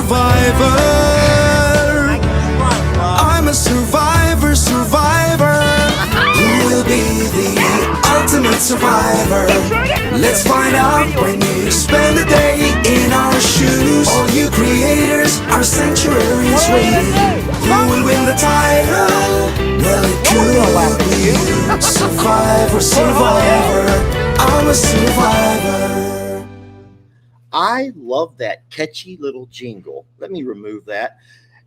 survivor. I'm a survivor, survivor. Who will be the ultimate survivor? Let's find out when you spend a day in our shoes. All you creators, our sanctuary is waiting. Who will win the title? Well, it could be you. Survivor, survivor. I'm a survivor. I love that catchy little jingle. Let me remove that.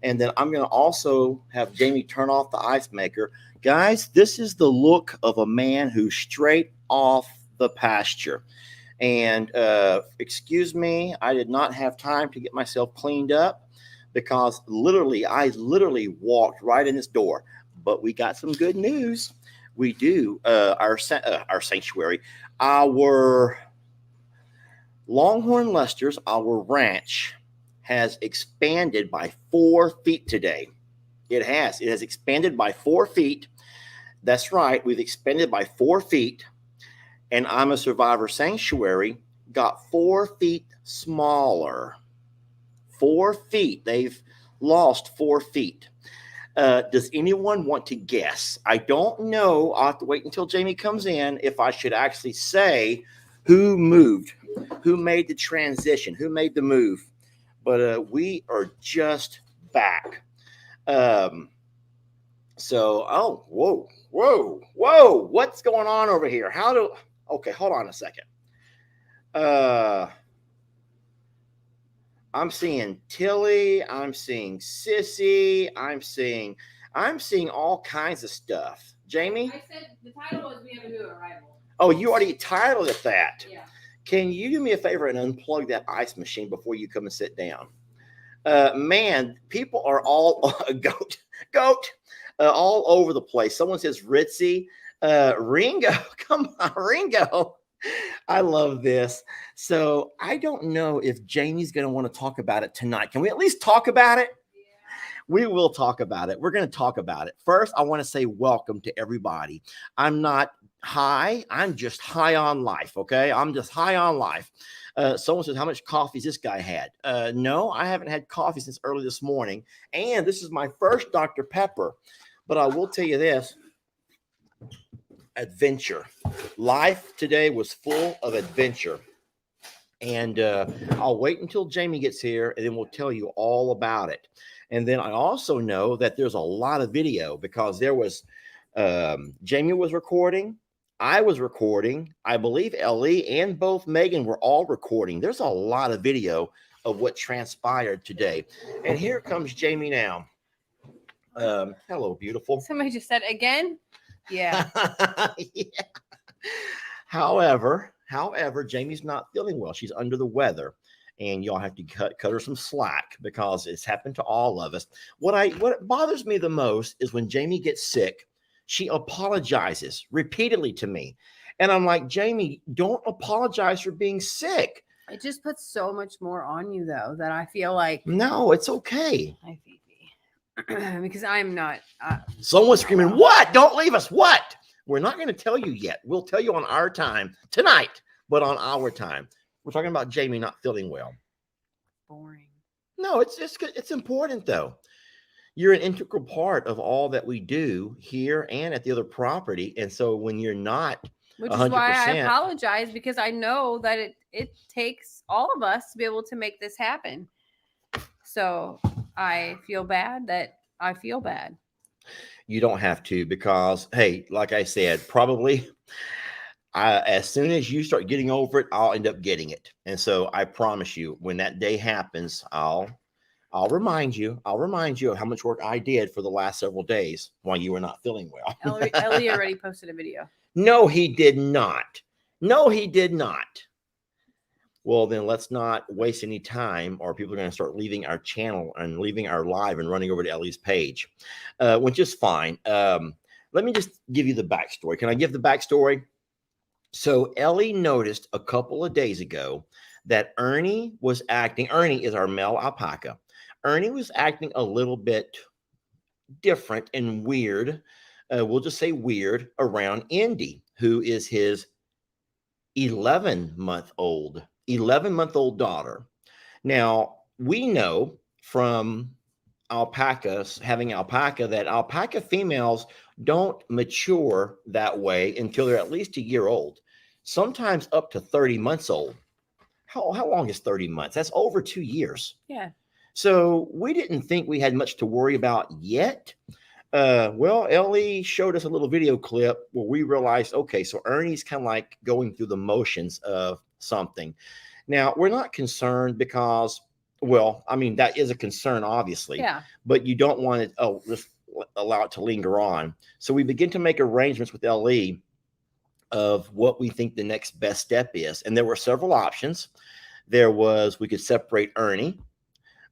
And then I'm going to also have Jamie turn off the ice maker. Guys, this is the look of a man who's straight off the pasture. And excuse me, I did not have time to get myself cleaned up because I literally walked right in this door. But we got some good news. We do. Our sanctuary, our Longhorn Lester's, our ranch, has expanded by 4 feet today. It has expanded by 4 feet. That's right. We've expanded by 4 feet. And I'm a Survivor Sanctuary got 4 feet smaller. 4 feet. They've lost 4 feet. Does anyone want to guess? I don't know. I'll have to wait until Jamie comes in if I should actually say who moved, who made the transition, who made the move. But we are just back. Whoa, what's going on over here? Okay, hold on a second. I'm seeing Tilly, I'm seeing Sissy, I'm seeing all kinds of stuff. Jamie? I said the title was We Have a New Arrival. Oh, you already titled it that. Yeah. Can you do me a favor and unplug that ice machine before you come and sit down? Man, people are all goat, all over the place. Someone says Ritzy, Ringo. Come on, Ringo. I love this. So I don't know if Jamie's going to want to talk about it tonight. Can we at least talk about it? Yeah. We will talk about it. We're going to talk about it. First, I want to say welcome to everybody. I'm not high. I'm just high on life. Okay. I'm just high on life. Someone says, how much coffee has this guy had? No, I haven't had coffee since early this morning. And this is my first Dr. Pepper. But I will tell you this. Adventure. Life today was full of adventure. And I'll wait until Jamie gets here and then we'll tell you all about it. And then I also know that there's a lot of video because there was Jamie was recording. I was recording. I believe Ellie and both Megan were all recording. There's a lot of video of what transpired today. And here comes Jamie now. Hello, beautiful. Somebody just said again. Yeah. Yeah. However, Jamie's not feeling well. She's under the weather, and y'all have to cut her some slack because it's happened to all of us. What bothers me the most is when Jamie gets sick, she apologizes repeatedly to me, and I'm like, Jamie, don't apologize for being sick. It just puts so much more on you, though, that I feel like. No, it's okay. Hi, Fifi. Because I'm not. Someone's screaming, what? Don't leave us. What? We're not going to tell you yet. We'll tell you on our time tonight, but on our time. We're talking about Jamie not feeling well. Boring. No, it's important, though. You're an integral part of all that we do here and at the other property. And so when you're not, which 100%, is why I apologize, because I know that it takes all of us to be able to make this happen. So I feel bad that I feel bad. You don't have to because, hey, like I said, probably as soon as you start getting over it, I'll end up getting it. And so I promise you, when that day happens, I'll remind you of how much work I did for the last several days while you were not feeling well. Ellie already posted a video. No, he did not. No, he did not. Well, then let's not waste any time or people are going to start leaving our channel and leaving our live and running over to Ellie's page, which is fine. Let me just give you the backstory. Can I give the backstory? So Ellie noticed a couple of days ago that Ernie is our male alpaca. Ernie was acting a little bit different and weird. We'll just say weird around Indy, who is his 11-month-old daughter. Now, we know from alpacas, having alpaca, that alpaca females don't mature that way until they're at least a year old, sometimes up to 30 months old. How long is 30 months? That's over 2 years. Yeah. So we didn't think we had much to worry about yet. Well, Ellie showed us a little video clip where we realized, okay, so Ernie's kind of like going through the motions of something. Now, we're not concerned because, well, I mean, that is a concern, obviously. Yeah. But you don't want it, just allow it to linger on. So we begin to make arrangements with Ellie of what we think the next best step is. And there were several options. There was, we could separate Ernie.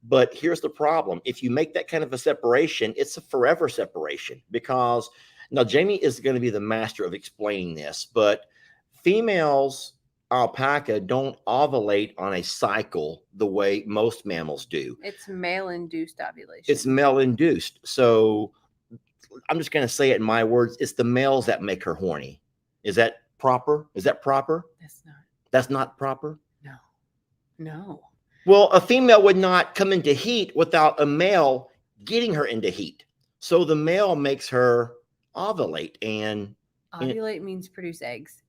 But here's the problem. If you make that kind of a separation, it's a forever separation, because now Jamie is going to be the master of explaining this, but females alpaca don't ovulate on a cycle the way most mammals do. It's male-induced ovulation. It's male-induced. So I'm just going to say it in my words. It's the males that make her horny. Is that proper? Is that proper? That's not. That's not proper? No. No. Well, a female would not come into heat without a male getting her into heat. So the male makes her ovulate. And ovulate means produce eggs.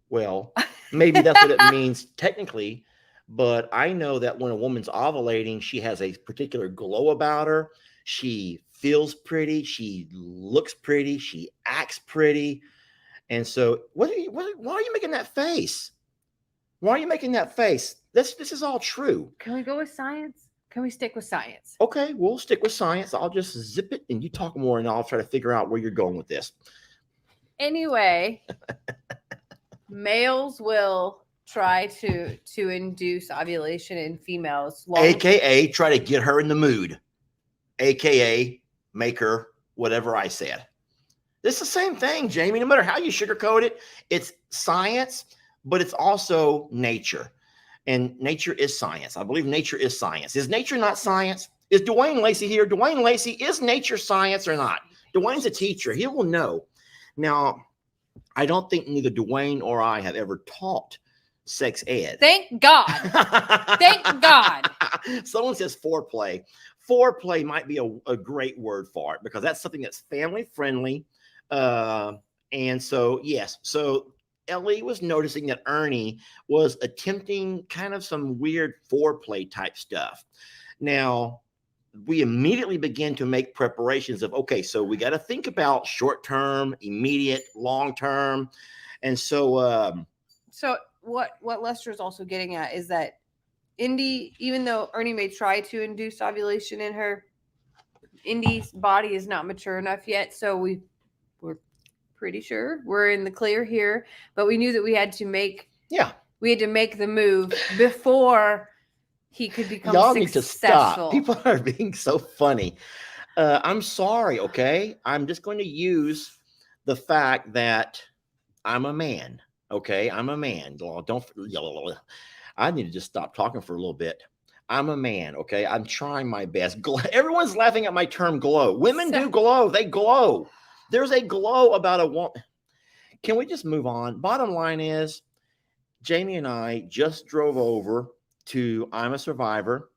Well, maybe that's what it means technically. But I know that when a woman's ovulating, she has a particular glow about her. She feels pretty. She looks pretty. She acts pretty. And so why are you making that face? Why are you making that face? This is all true. Can we go with science? Can we stick with science? Okay, we'll stick with science. I'll just zip it and you talk more and I'll try to figure out where you're going with this. Anyway, males will try to induce ovulation in females. AKA try to get her in the mood. AKA make her whatever I said. It's the same thing, Jamie. No matter how you sugarcoat it, it's science. But it's also nature, and nature is science. I believe nature is science. Is nature not science? Is Dwayne Lacey here? Dwayne Lacey, is nature science or not? Dwayne's a teacher. He will know. Now, I don't think neither Dwayne or I have ever taught sex ed. Thank God. Thank God. Someone says foreplay. Foreplay might be a great word for it, because that's something that's family friendly. And so, yes. So Ellie was noticing that Ernie was attempting kind of some weird foreplay type stuff. Now, we immediately begin to make preparations of, okay, so we got to think about short-term, immediate, long-term. And so what Lester is also getting at is that Indy, even though Ernie may try to induce ovulation in her, Indy's body is not mature enough yet. So we're pretty sure we're in the clear here, but we knew that we had to make the move before he could become y'all successful. Need to stop. People are being so funny. I'm sorry, okay? I'm just going to use the fact that I'm a man, okay? I'm a man. I need to just stop talking for a little bit. I'm a man, okay? I'm trying my best. Everyone's laughing at my term glow. Women do glow. They glow. There's a glow about a woman. Can we just move on? Bottom line is, Jamie and I just drove over to I'm a Survivor.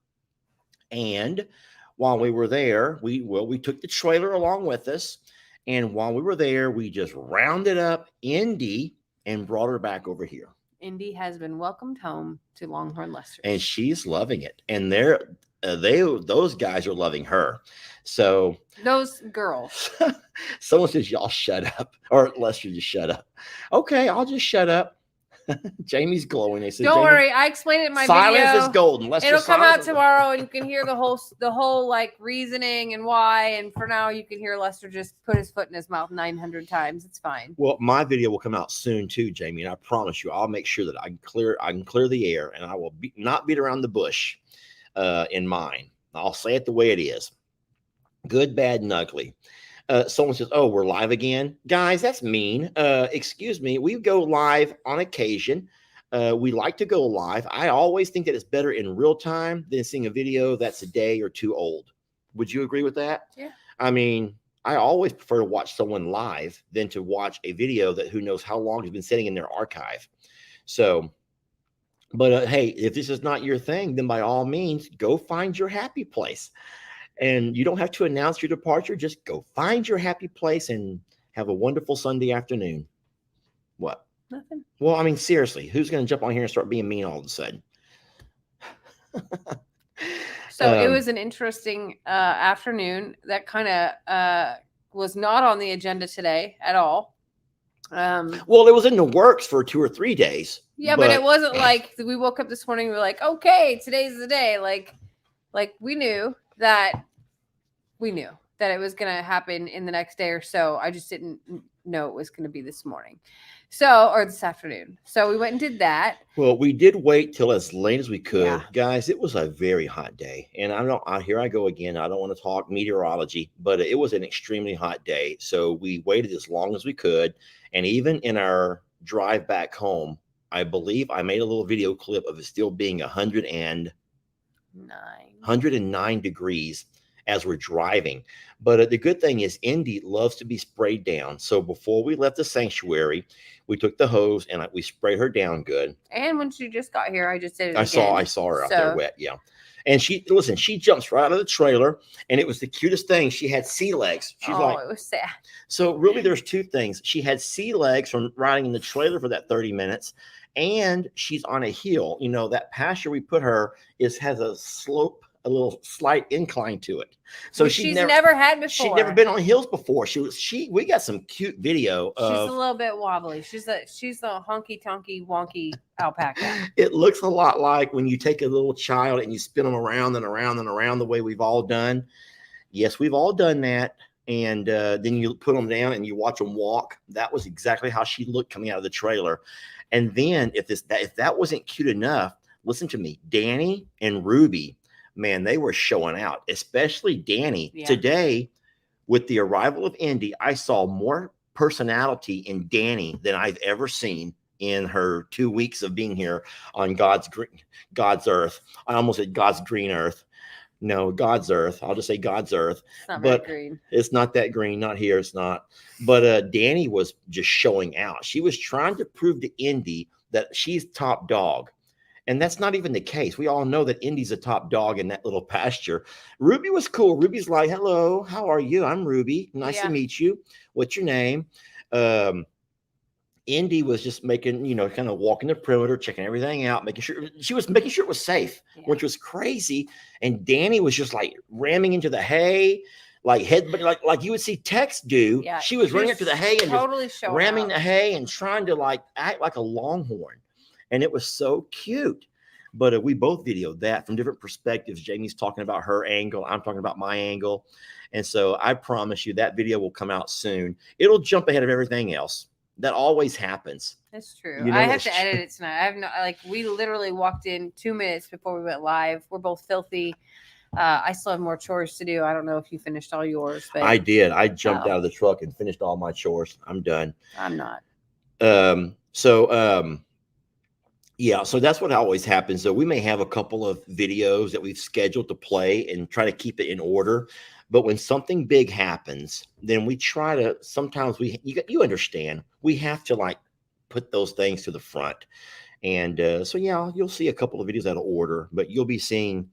And while we were there, we took the trailer along with us. And while we were there, we just rounded up Indy and brought her back over here. Indy has been welcomed home to Longhorn Lester. And she's loving it. And those guys are loving her. So those girls. Someone says, y'all shut up. Or Lester, just shut up. Okay, I'll just shut up. Jamie's glowing. They said, don't worry, I explained it in my silence video. Is golden. It'll come out tomorrow, and you can hear the whole like reasoning and why. And for now, you can hear Lester just put his foot in his mouth 900 times. It's fine. Well, my video will come out soon too, Jamie, and I promise you, I'll make sure that I can clear the air, and I will not beat around the bush in mine. I'll say it the way it is. Good, bad, and ugly. Someone says, oh, we're live again. Guys, that's mean. Excuse me. We go live on occasion. We like to go live. I always think that it's better in real time than seeing a video that's a day or two old. Would you agree with that? Yeah. I mean, I always prefer to watch someone live than to watch a video that who knows how long has been sitting in their archive. So But hey, if this is not your thing, then by all means, go find your happy place. And you don't have to announce your departure. Just go find your happy place and have a wonderful Sunday afternoon. What? Nothing. Well, I mean, seriously, who's going to jump on here and start being mean all of a sudden? So it was an interesting afternoon that kind of was not on the agenda today at all. Well, it was in the works for 2 or 3 days. Yeah, but it wasn't like we woke up this morning and we were like, okay, today's the day. Like we knew that it was going to happen in the next day or so. I just didn't know it was going to be this morning. Or this afternoon. So we went and did that. Well, we did wait till as late as we could. Yeah. Guys, it was a very hot day. And here I go again. I don't want to talk meteorology, but it was an extremely hot day. So we waited as long as we could. And even in our drive back home, I believe I made a little video clip of it still being 109 degrees as we're driving. But the good thing is Indy loves to be sprayed down. So before we left the sanctuary, we took the hose and we sprayed her down good. And when she just got here, I just did it I again. saw her out there wet. Yeah. And she jumps right out of the trailer, and it was the cutest thing. She had sea legs. She's it was sad. So really there's 2 things. She had sea legs from riding in the trailer for that 30 minutes. And she's on a hill. You know, that pasture we put her has a slope, a little slight incline to it. So she's never had before. She'd never been on hills before. We got some cute video. She's a little bit wobbly. She's the honky tonky wonky alpaca. It looks a lot like when you take a little child and you spin them around and around and around the way we've all done. Yes, we've all done that. And then you put them down and you watch them walk. That was exactly how she looked coming out of the trailer. And then if that wasn't cute enough, listen to me, Danny and Ruby, man, they were showing out, especially Danny. Yeah. Today, with the arrival of Indy, I saw more personality in Danny than I've ever seen in her 2 weeks of being here on God's earth. I almost said God's green earth. No, God's earth. I'll just say God's earth. It's not that green. It's not that green. Not here. It's not. But Danny was just showing out. She was trying to prove to Indy that she's top dog. And that's not even the case. We all know that Indy's a top dog in that little pasture. Ruby was cool. Ruby's like, hello, how are you? I'm Ruby. Nice to meet you. What's your name? Indy was just making, kind of walking the perimeter, checking everything out, making sure it was safe, which was crazy. And Danny was just like ramming into the hay, like you would see Tex do. Yeah, she was running up to the hay and totally just ramming the hay and trying to like act like a longhorn. And it was so cute. But we both videoed that from different perspectives. Jamie's talking about her angle. I'm talking about my angle. And so I promise you that video will come out soon. It'll jump ahead of everything else. That always happens. That's true. I have to edit it tonight. I have we literally walked in 2 minutes before we went live. We're both filthy. I still have more chores to do. I don't know if you finished all yours, but I did. I jumped out of the truck and finished all my chores. I'm done. I'm not. Yeah, so that's what always happens. So we may have a couple of videos that we've scheduled to play and try to keep it in order. But when something big happens, then we try to, sometimes you understand, we have to like put those things to the front. And so, yeah, you'll see a couple of videos out of order, but you'll be seeing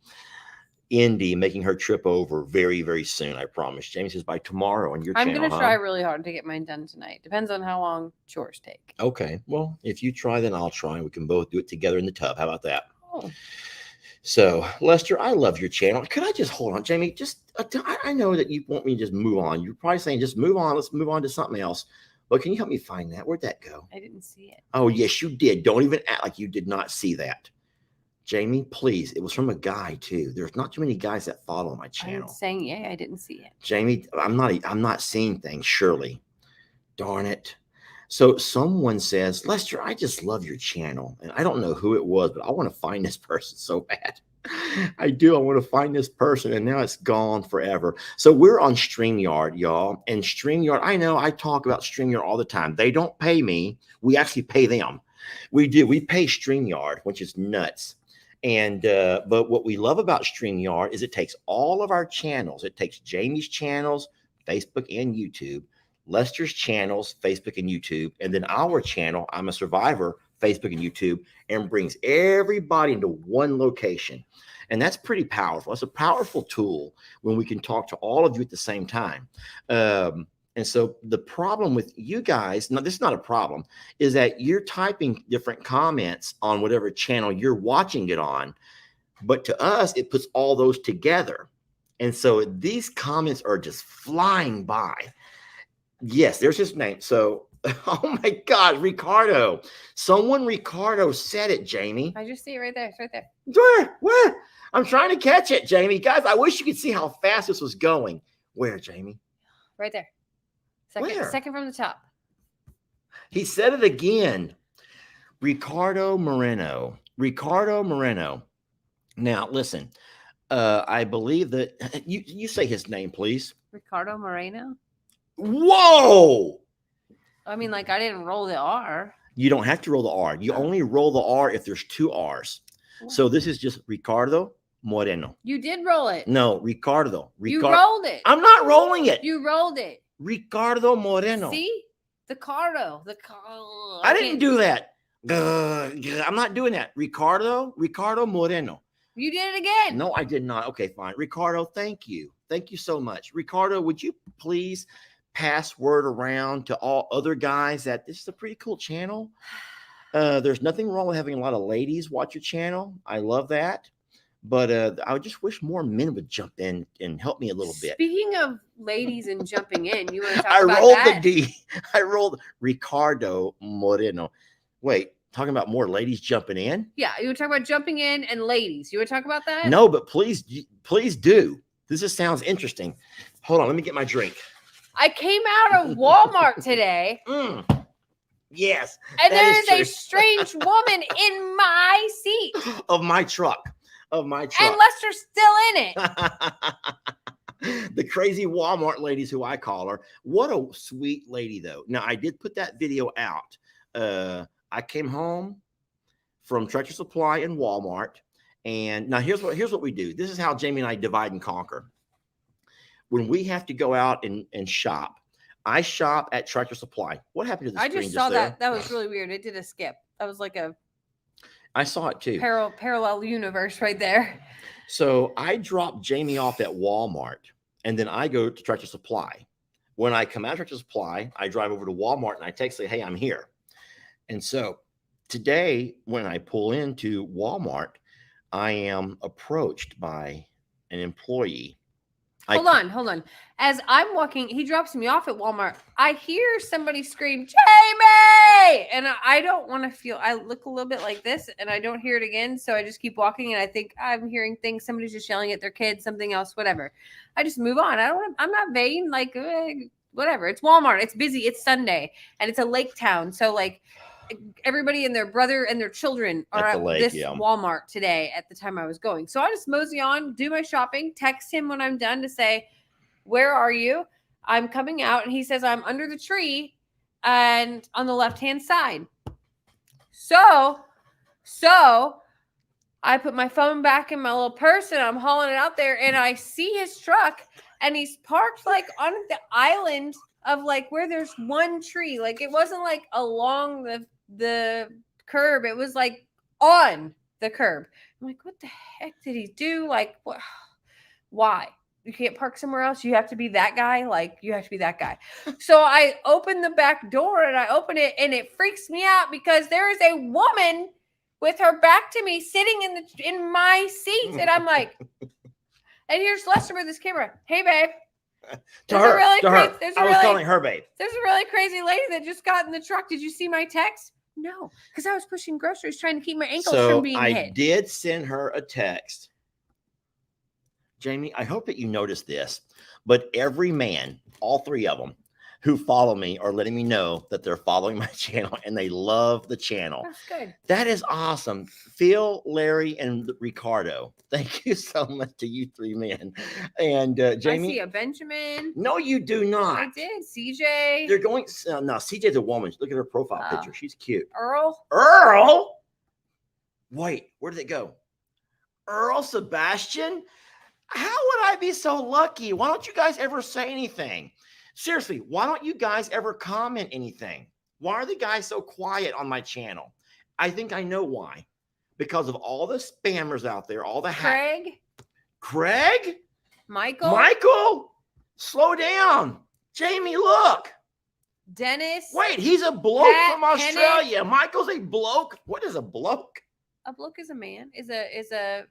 Indy making her trip over very, very soon. I promise. Jamie says by tomorrow on your channel. I'm going to try really hard to get mine done tonight. Depends on how long chores take. Okay. Well, if you try, then I'll try. We can both do it together in the tub. How about that? Oh. So, Lester, I love your channel. Could I just hold on, Jamie? I know that you want me to just move on. You're probably saying just move on. Let's move on to something else. But can you help me find that? Where'd that go? I didn't see it. Oh, yes, you did. Don't even act like you did not see that. Jamie, please. It was from a guy too. There's not too many guys that follow my channel. I'm saying, yeah, I didn't see it. Jamie, I'm not seeing things, surely. Darn it. So someone says, Lester, I just love your channel. And I don't know who it was, but I want to find this person so bad. I do. I want to find this person. And now it's gone forever. So we're on StreamYard, y'all. And StreamYard, I know I talk about StreamYard all the time. They don't pay me. We actually pay them. We do. We pay StreamYard, which is nuts. And but what we love about StreamYard is it takes all of our channels. It takes Jamie's channels, Facebook and YouTube, Lester's channels, Facebook and YouTube, and then our channel, I'm a Survivor, Facebook and YouTube, and brings everybody into one location. And that's pretty powerful. It's a powerful tool when we can talk to all of you at the same time. And so the problem with you guys, no, this is not a problem, is that you're typing different comments on whatever channel you're watching it on. But to us, it puts all those together. And so these comments are just flying by. Yes, there's his name. So, oh my God, Ricardo. Ricardo said it, Jamie. I just see it right there. It's right there. Where? I'm trying to catch it, Jamie. Guys, I wish you could see how fast this was going. Where, Jamie? Right there. Where? Second from the top. He said it again. Ricardo Moreno. Now, listen, I believe that you say his name, please. Ricardo Moreno. Whoa! I mean, like, I didn't roll the R. You don't have to roll the R. You only roll the R if there's 2 R's. What? So this is just Ricardo Moreno. You did roll it. No, Ricardo. You rolled it. I'm not rolling it. You rolled it. Ricardo Moreno. See? The Cardo. I didn't do that. I'm not doing that. Ricardo Moreno. You did it again. No, I did not. Okay, fine. Ricardo, thank you. Thank you so much. Ricardo, would you please pass word around to all other guys that this is a pretty cool channel? There's nothing wrong with having a lot of ladies watch your channel. I love that. But I would just wish more men would jump in and help me a little bit. Speaking of ladies and jumping in, you want to talk I about rolled that? the D. I rolled Ricardo Moreno. Wait, talking about more ladies jumping in? Yeah, you would talk about jumping in and ladies. You would talk about that? No, but please do. This just sounds interesting. Hold on, let me get my drink. I came out of Walmart today. Yes. And there is a strange woman in my seat. Of my truck. And Lester's still in it. The crazy Walmart ladies who I call her. What a sweet lady, though. Now, I did put that video out. I came home from Tractor Supply and Walmart. And now here's what we do. This is how Jamie and I divide and conquer. When we have to go out and shop, I shop at Tractor Supply. What happened to the screen? I just saw that. That was really weird. It did a skip. That was like a I saw it too. Parallel universe right there. So I drop Jamie off at Walmart, and then I go to Tractor Supply. When I come out of Tractor Supply, I drive over to Walmart, and I text, say, hey, I'm here. And so today, when I pull into Walmart, I am approached by an employee. Hold on. As I'm walking, he drops me off at Walmart. I hear somebody scream, Jamie! And I don't want to feel, I look a little bit like this and I don't hear it again. So I just keep walking and I think I'm hearing things. Somebody's just yelling at their kids, something else, whatever. I just move on. I'm not vain. Like, whatever. It's Walmart. It's busy. It's Sunday and it's a lake town. So like everybody and their brother and their children are at this Walmart today at the time I was going. So I just mosey on, do my shopping, text him when I'm done to say, where are you? I'm coming out. And he says, I'm under the tree and on the left-hand side. So I put my phone back in my little purse and I'm hauling it out there and I see his truck and he's parked like on the island of like where there's one tree. Like it wasn't like along the curb. It was like on the curb. I'm like, what the heck did he do? Like, what? Why? You can't park somewhere else. You have to be that guy. Like, you have to be that guy. So I open the back door and I open it and it freaks me out because there is a woman with her back to me sitting in my seat. And I'm like, and here's Lester with his camera. Hey, babe. Calling her babe. There's a really crazy lady that just got in the truck. Did you see my text? No, because I was pushing groceries trying to keep my ankles from being hit. I did send her a text. Jamie, I hope that you noticed this, but every man, all 3 of them, who follow me are letting me know that they're following my channel and they love the channel. That's good. That is awesome. Phil, Larry, and Ricardo. Thank you so much to you 3 men. And Jamie. I see a Benjamin. No, you do not. I did. CJ. They're going. No, CJ's a woman. Look at her profile picture. She's cute. Earl. Wait, where did it go? Earl Sebastian? How would I be so lucky? Why don't you guys ever say anything? Seriously, why don't you guys ever comment anything? Why are the guys so quiet on my channel? I think I know why. Because of all the spammers out there, all the Craig? Michael? Slow down. Jamie, look. Dennis. Wait, he's a bloke from Australia. Michael's a bloke. What is a bloke? A bloke is a man. Is a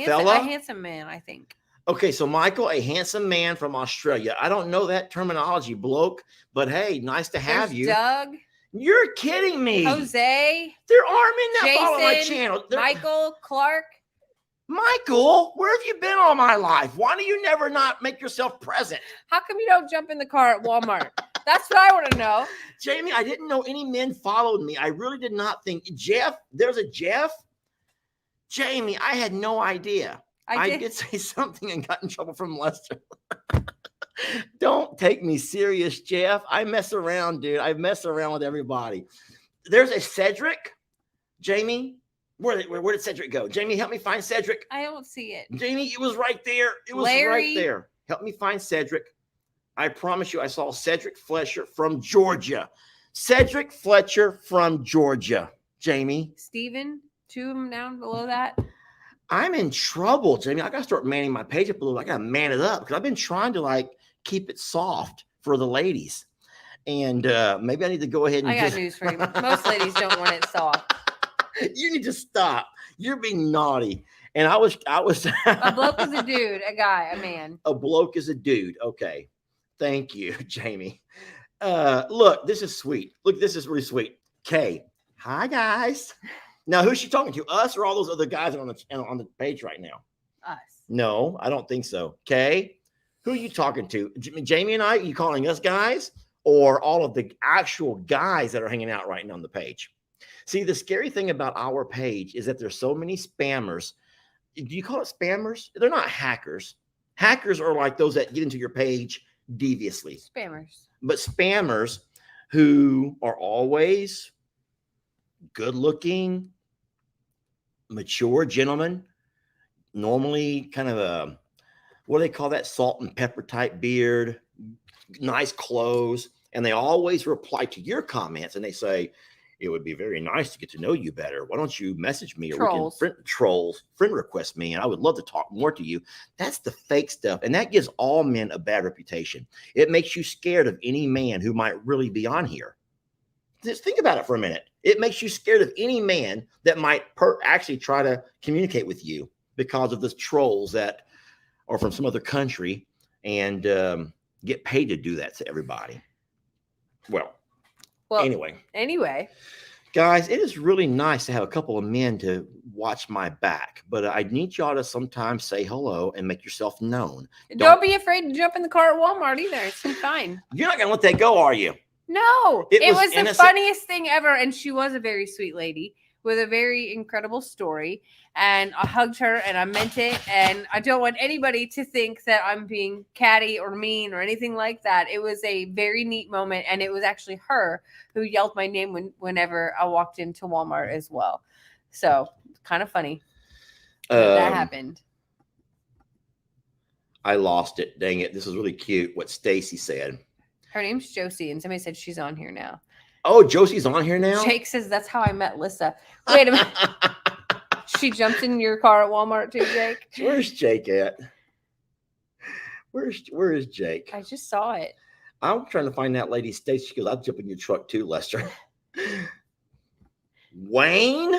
fella? A handsome man, I think. Okay, so Michael, a handsome man from Australia. I don't know that terminology, bloke, but hey, nice to have There's you. Doug. You're kidding me. Jose. There are men that Jason, follow my channel. Michael, Clark. Michael, where have you been all my life? Why do you never not make yourself present? How come you don't jump in the car at Walmart? That's what I want to know. Jamie, I didn't know any men followed me. I really did not think. Jeff, there's a Jeff? Jamie, I had no idea. I did say something and got in trouble from Lester. Don't take me serious, Jeff. I mess around, dude. I mess around with everybody. There's a Cedric. Jamie, where did Cedric go? Jamie, help me find Cedric. I don't see it. Jamie, it was right there. It was right there. Help me find Cedric. I promise you, I saw Cedric Fletcher from Georgia. Cedric Fletcher from Georgia. Jamie. Steven, 2 of them down below that. I'm in trouble, Jamie. I got to start manning my page up a little. I got to man it up because I've been trying to keep it soft for the ladies. And maybe I need to go ahead and I got news for you. Most ladies don't want it soft. You need to stop. You're being naughty. And I was A bloke is a dude, a guy, a man. A bloke is a dude. Okay. Thank you, Jamie. Look, this is sweet. Look, this is really sweet. Kay. Hi, guys. Now, who's she talking to? Us or all those other guys on the page right now? Us. No, I don't think so. Kay, who are you talking to? Jamie and I? Are you calling us guys or all of the actual guys that are hanging out right now on the page? See, the scary thing about our page is that there's so many spammers. Do you call it spammers? They're not hackers. Hackers are like those that get into your page deviously. Spammers. But spammers who are always good looking, mature gentlemen, normally kind of a, what do they call that? Salt and pepper type beard, nice clothes. And they always reply to your comments and they say, it would be very nice to get to know you better. Why don't you message me or we can friend request me, and I would love to talk more to you. That's the fake stuff, and that gives all men a bad reputation. It makes you scared of any man who might really be on here. Just think about it for a minute. It makes you scared of any man that might actually try to communicate with you because of the trolls that are from some other country and get paid to do that to everybody. Well, anyway, guys, it is really nice to have a couple of men to watch my back, but I need y'all to sometimes say hello and make yourself known. Don't be afraid to jump in the car at Walmart either. It's fine. You're not going to let that go, are you? No, it was innocent. The funniest thing ever. And she was a very sweet lady with a very incredible story. And I hugged her and I meant it. And I don't want anybody to think that I'm being catty or mean or anything like that. It was a very neat moment. And it was actually her who yelled my name whenever I walked into Walmart as well. So kind of funny that happened. I lost it. Dang it. This is really cute what Stacy said. Her name's Josie, and somebody said she's on here now. Oh, Josie's on here now? Jake says that's how I met Lissa. Wait a minute. She jumped in your car at Walmart too, Jake? Where's Jake at? Where is Jake? I just saw it. I'm trying to find that lady Stacy. She goes, I'll jump in your truck too, Lester. Wayne?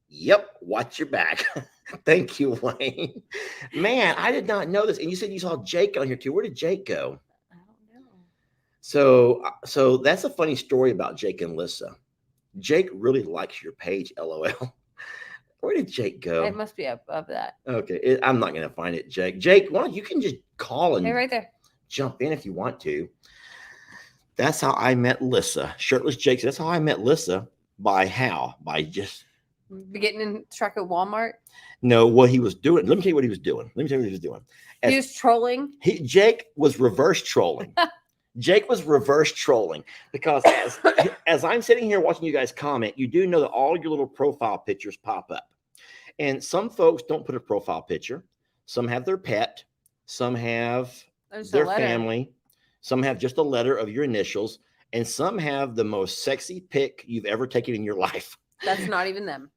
Yep, watch your back. Thank you, Wayne. Man, I did not know this. And you said you saw Jake on here too. Where did Jake go? So that's a funny story about Jake and Lissa. Jake really likes your page, LOL. Where did Jake go? It must be up that. Okay, I'm not going to find it, Jake. Jake, why don't you can just call and right there. Jump in if you want to. That's how I met Lissa. Shirtless Jake. That's how I met Lissa. By how? By just getting in truck at Walmart. No, what he was doing. Let me tell you what he was doing. He was trolling. Jake was reverse trolling. Jake was reverse trolling because as I'm sitting here watching you guys comment, you do know that all your little profile pictures pop up. And some folks don't put a profile picture. Some have their pet. Some have their family. Some have just a letter of your initials. and some have the most sexy pic you've ever taken in your life. That's not even them.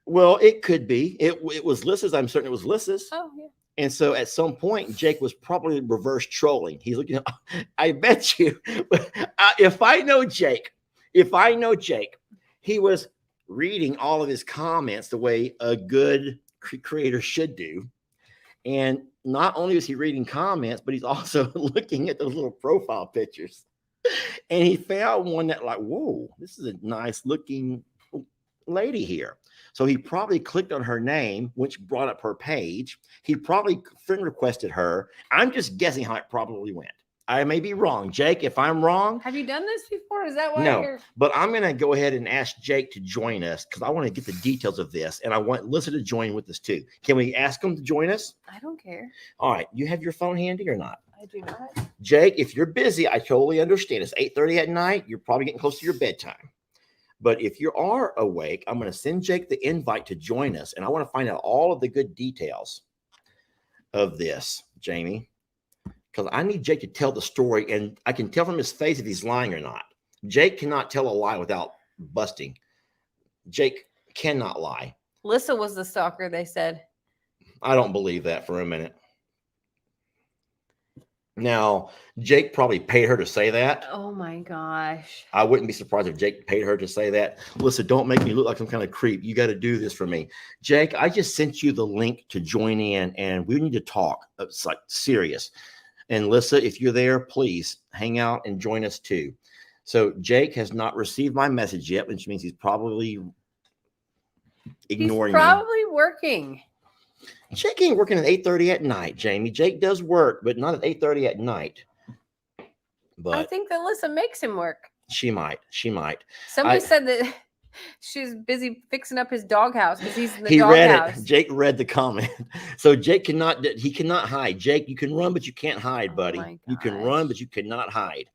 Well, it could be. It was Lissa's. I'm certain it was Lissa's. Oh, yeah. And so at some point, Jake was probably reverse trolling. He's looking, I bet you, if I know Jake, he was reading all of his comments the way a good creator should do. And not only is he reading comments, but he's also looking at those little profile pictures. And he found one that like, whoa, this is a nice looking lady here. So he probably clicked on her name, which brought up her page. He probably friend requested her. I'm just guessing how it probably went. I may be wrong. Jake, if I'm wrong. Have you done this before? Is that why no, you're... but I'm going to go ahead and ask Jake to join us because I want to get the details of this. And I want Lissa to join with us too. Can we ask him to join us? I don't care. All right. You have your phone handy or not? I do not. Jake, if you're busy, I totally understand. It's 8:30 at night. You're probably getting close to your bedtime. But if you are awake, I'm going to send Jake the invite to join us. And I want to find out all of the good details of this, Jamie, because I need Jake to tell the story. And I can tell from his face if he's lying or not. Jake cannot tell a lie without busting. Jake cannot lie. Lissa was the stalker, they said. I don't believe that for a minute. Now, Jake probably paid her to say that. Oh my gosh. I wouldn't be surprised if Jake paid her to say that. Listen, don't make me look like some kind of creep. You got to do this for me. Jake, I just sent you the link to join in and we need to talk. It's like serious. And Lissa, if you're there, please hang out and join us too. So Jake has not received my message yet, which means he's probably ignoring me. He's probably working. Jake ain't working at 8:30 at night, Jamie. Jake does work, but not at 8:30 at night. But I think that Lissa makes him work. She might. Somebody said that she's busy fixing up his doghouse because he's in the doghouse. Jake read the comment. So Jake cannot hide. Jake, you can run, but you can't hide, buddy. You can run, but you cannot hide.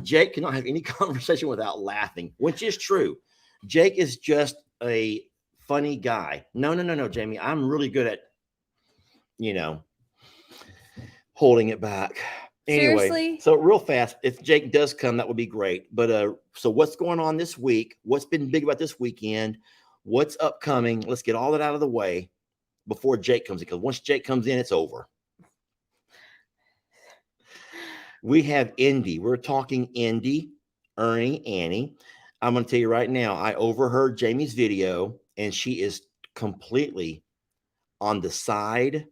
Jake cannot have any conversation without laughing, which is true. Jake is just a funny guy. No, Jamie. I'm really good at, holding it back. Anyway, seriously? So real fast, if Jake does come, that would be great. But so what's going on this week? What's been big about this weekend? What's upcoming? Let's get all that out of the way before Jake comes in, because once Jake comes in, it's over. We have Indy. We're talking Indy, Ernie, Annie. I'm going to tell you right now, I overheard Jamie's video, and she is completely on the side,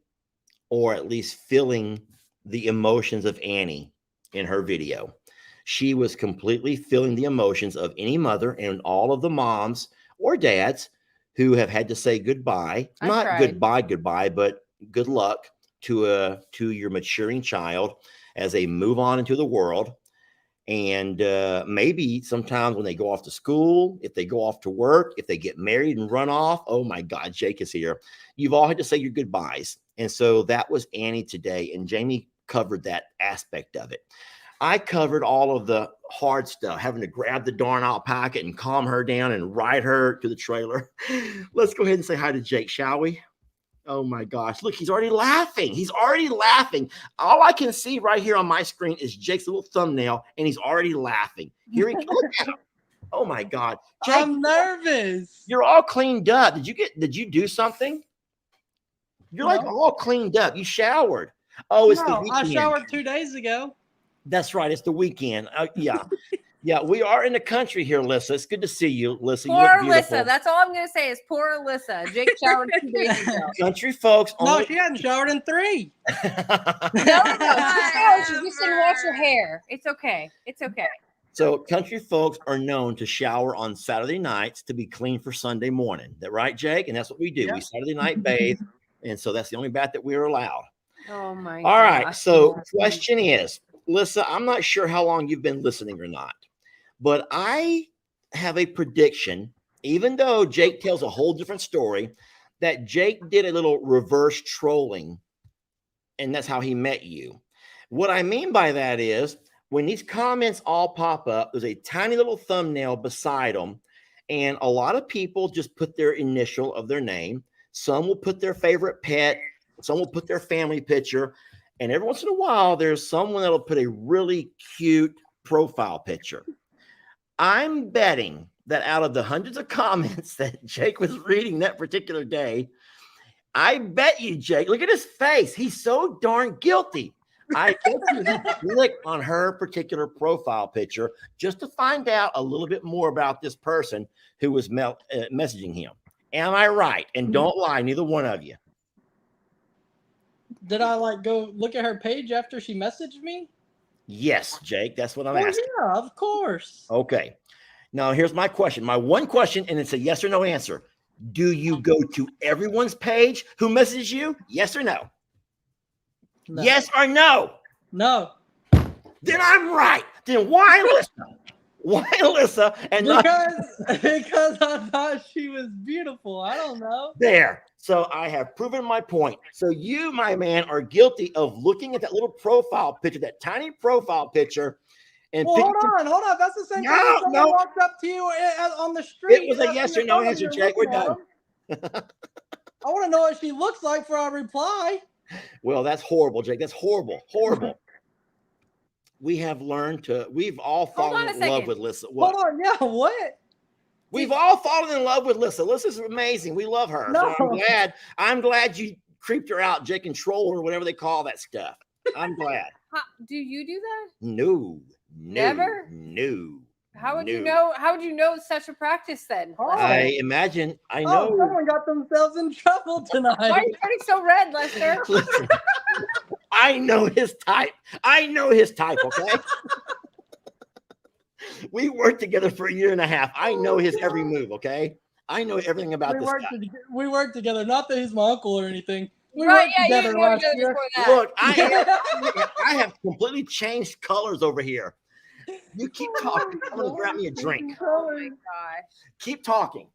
or at least feeling the emotions of Annie in her video. She was completely feeling the emotions of any mother and all of the moms or dads who have had to say goodbye. Not goodbye, but good luck to your maturing child as they move on into the world. And maybe sometimes when they go off to school, if they go off to work, if they get married and run off, oh my God, Jake is here. You've all had to say your goodbyes. And so that was Annie today. And Jamie covered that aspect of it. I covered all of the hard stuff, having to grab the darn alpaca and calm her down and ride her to the trailer. Let's go ahead and say hi to Jake, shall we? Oh my gosh. Look, he's already laughing. All I can see right here on my screen is Jake's little thumbnail, and he's already laughing. Here he goes. Look at him. Oh my God. Jake, I'm nervous. You're all cleaned up. Did you do something? You're like all cleaned up. You showered. Oh, it's the weekend. I showered 2 days ago. That's right. It's the weekend. Yeah. Yeah, we are in the country here, Lissa. It's good to see you, Lissa. Poor Alyssa. That's all I'm going to say is poor Alyssa. Jake showered 2 days ago. Country folks. No, she hadn't showered in 3. No, she just didn't wash her hair. It's okay. It's okay. So country folks are known to shower on Saturday nights to be clean for Sunday morning. That right, Jake? And that's what we do. Yeah. We Saturday night bathe. And so that's the only bath that we're allowed. Oh, my God. All right. So question is, Lissa, I'm not sure how long you've been listening or not. But I have a prediction, even though Jake tells a whole different story, that Jake did a little reverse trolling, and that's how he met you. What I mean by that is when these comments all pop up, there's a tiny little thumbnail beside them, and a lot of people just put their initial of their name. Some will put their favorite pet. Some will put their family picture. And every once in a while, there's someone that'll put a really cute profile picture. I'm betting that out of the hundreds of comments that Jake was reading that particular day, I bet you, Jake, look at his face. He's so darn guilty. I bet you he clicked on her particular profile picture just to find out a little bit more about this person who was messaging him. Am I right? And don't lie, neither one of you. Did I like go look at her page after she messaged me? Yes, Jake, that's what I'm Oh, asking. yeah, of course. Okay. Now, here's my question. My one question, and it's a yes or no answer. Do you go to everyone's page who messages you? Yes or no? No. Yes or no? No. Then I'm right. Then why Alyssa? Why Alyssa? And not Because I thought she was beautiful. I don't know. there. So I have proven my point. So you, my man, are guilty of looking at that little profile picture, that tiny profile picture, and Well, hold on. That's the same thing. If someone walked up to you on the street. It was a yes or no answer, Jake. We're done. I want to know what she looks like before I reply. Well, that's horrible, Jake. That's horrible. Horrible. We've all fallen in love with Alyssa. What? Hold on. Yeah, what? We've all fallen in love with Alyssa. Alyssa's amazing. We love her. No. So I'm glad you creeped her out, Jake, and troll her, whatever they call that stuff. I'm glad. Do you do that? No. Never? No. How would you know? How would you know it's such a practice then? Oh. I imagine. I know. Oh, someone got themselves in trouble tonight. Why are you turning so red, Lester? Listen, I know his type. Okay. We worked together for a year and a half. I know his every move. Okay. I know everything about this guy. We worked together. Not that he's my uncle or anything. We Right, worked yeah, together you know last year. before that. Look, I have completely changed colors over here. You keep talking. I'm gonna grab me a drink. Oh my gosh. Keep talking.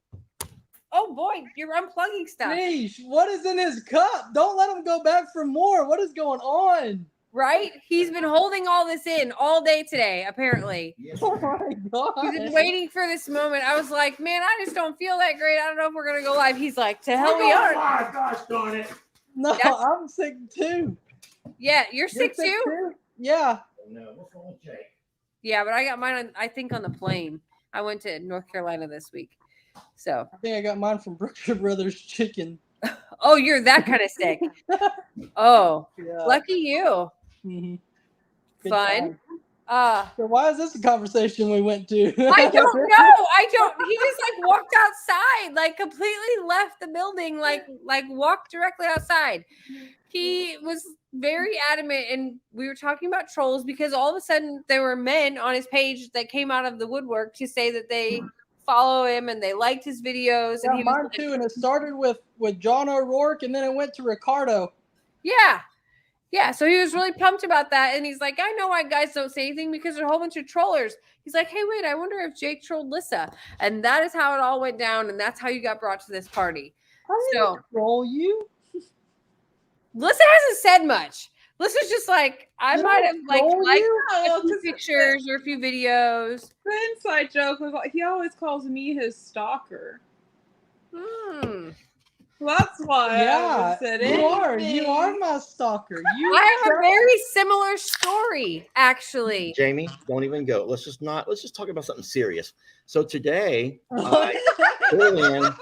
Oh boy, you're unplugging stuff. Sheesh, what is in his cup? Don't let him go back for more. What is going on? Right? He's been holding all this in all day today, apparently. Oh my He's been god. waiting for this moment. I was like, man, I just don't feel that great. I don't know if we're gonna go live. He's like, to hell we are. Gosh darn it. No, I'm sick too. Yeah, you're sick too? Yeah. No, what's wrong with Jake? Yeah, but I got mine I think on the plane. I went to North Carolina this week. So I think I got mine from Brookshire Brothers Chicken. oh, you're that kind of sick. Oh, Yeah. lucky you. Mhm. Good Fun. time. So why is this a conversation we went to? I don't know. He just like walked outside, like completely left the building, like walked directly outside. He was very adamant, and we were talking about trolls because all of a sudden there were men on his page that came out of the woodwork to say that they follow him and they liked his videos. Yeah, And he was mine like, too. And it started with John O'Rourke, and then it went to Ricardo. yeah. So he was really pumped about that, and he's like, I know why guys don't say anything because there's a whole bunch of trollers. He's like, hey, wait, I wonder if Jake trolled Lissa, and that is how it all went down, and that's how you got brought to this party. I didn't troll you. Lissa hasn't said much. Lissa's just like, I Did might I have like troll liked you? a few pictures or a few videos. The inside joke was like, he always calls me his stalker. Well, that's why I said it. You are my stalker. I have a very similar story, actually. Jamie, don't even go. Let's just talk about something serious. So today I pull in.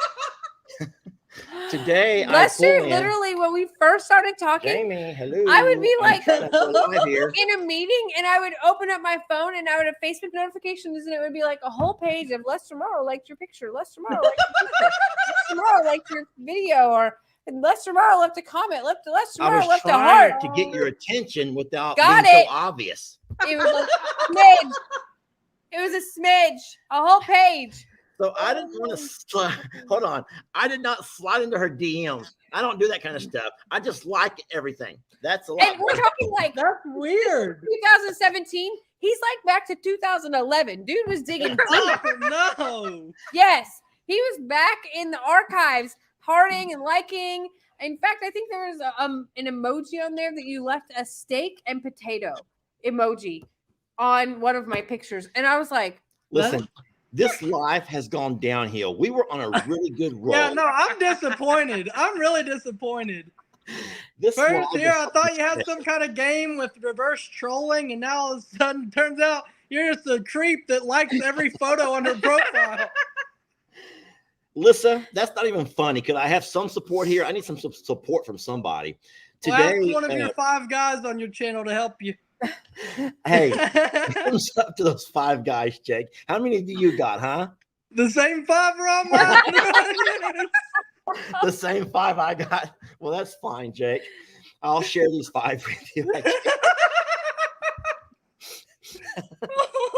Lester, literally, when we first started talking, Jamie, hello. I would be like I'm live here. in a meeting, and I would open up my phone, and I would have Facebook notifications, and it would be like a whole page of Lester Morrow liked your picture, Lester Morrow liked your picture, Lester Morrow liked your video, or Lester Morrow left a comment, Lester I Morrow was left a trying heart. to get your attention without Got being it. so obvious. It was a smidge. It was a smidge, a whole page. So I didn't want to slide. Hold on. I did not slide into her DMs. I don't do that kind of stuff. I just like everything. That's a lot. And we're talking like That's weird. 2017. He's like back to 2011. Dude was digging deep. No. Yes, he was back in the archives, hearting and liking. In fact, I think there was an emoji on there that you left a steak and potato emoji on one of my pictures, and I was like, Listen, this life has gone downhill. We were on a really good roll. Yeah, no, I'm disappointed. I'm really disappointed. This First vlog here, is I thought you had some kind of game with reverse trolling, and now all of a sudden turns out you're just a creep that likes every photo on her profile. Lissa, that's not even funny. Could I have some support here? I need some support from somebody. Well, Today, ask one of your 5 guys on your channel to help you. hey, thumbs up to those 5 guys, Jake. How many do you got, huh? The same 5 are on mine. The same 5 I got. Well, that's fine, Jake. I'll share these 5 with you.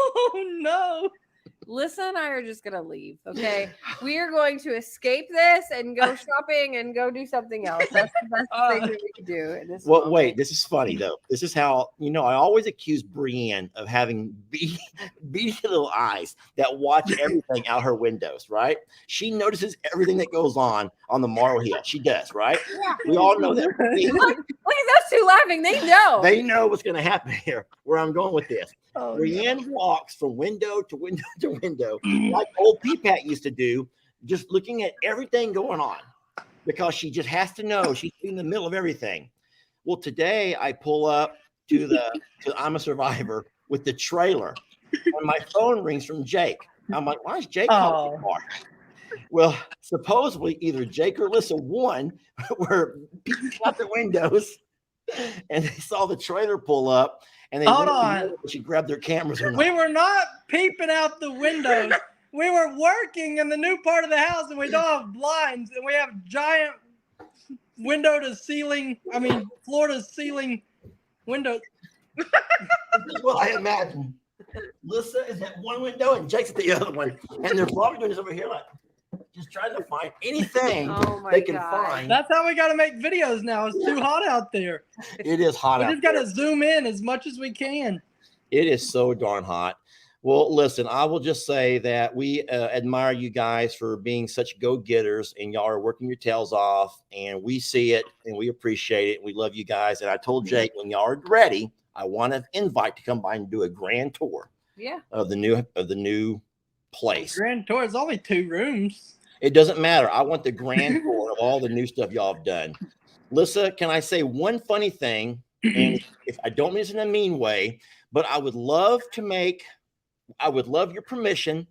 Oh no. Lissa and I are just gonna leave. Okay, we are going to escape this and go shopping and go do something else. That's the best thing that we can do. In this Well, moment. wait, this is funny though. This is how, I always accuse Brienne of having beady little eyes that watch everything out her windows, right? She notices everything that goes on the Marl Hill. She does, right? Yeah. We all know that. Look at those 2 laughing. They know. They know what's going to happen here, where I'm going with this. Oh, Brienne walks from window to window to window, like old Peapat used to do, just looking at everything going on, because she just has to know she's in the middle of everything. Well, today I pull up to I'm a Survivor with the trailer, and my phone rings from Jake. I'm like, why is Jake calling me for? Well, supposedly either Jake or Lissa won, were peeking out the windows, and they saw the trailer pull up, and they Hold on. She grabbed their cameras or not. We were not peeping out the windows. We were working in the new part of the house, and we don't have blinds, and we have giant floor to ceiling windows. This is what I imagine. Lissa is at one window and Jake's at the other one, and they're probably doing this over here, like just trying to find anything they can find. That's how we got to make videos now. It's too hot out there. It is hot out We just got to zoom in as much as we can. It is so darn hot. Well, listen, I will just say that we admire you guys for being such go-getters, and y'all are working your tails off, and we see it and we appreciate it. We love you guys. And I told Jake, when y'all are ready, I want an invite to come by and do a grand tour. Yeah. Of the new place. Grand tour is only 2 rooms. It doesn't matter. I want the grand tour of all the new stuff y'all have done. Lissa, can I say one funny thing? And if I don't mean this in a mean way, but I would love your permission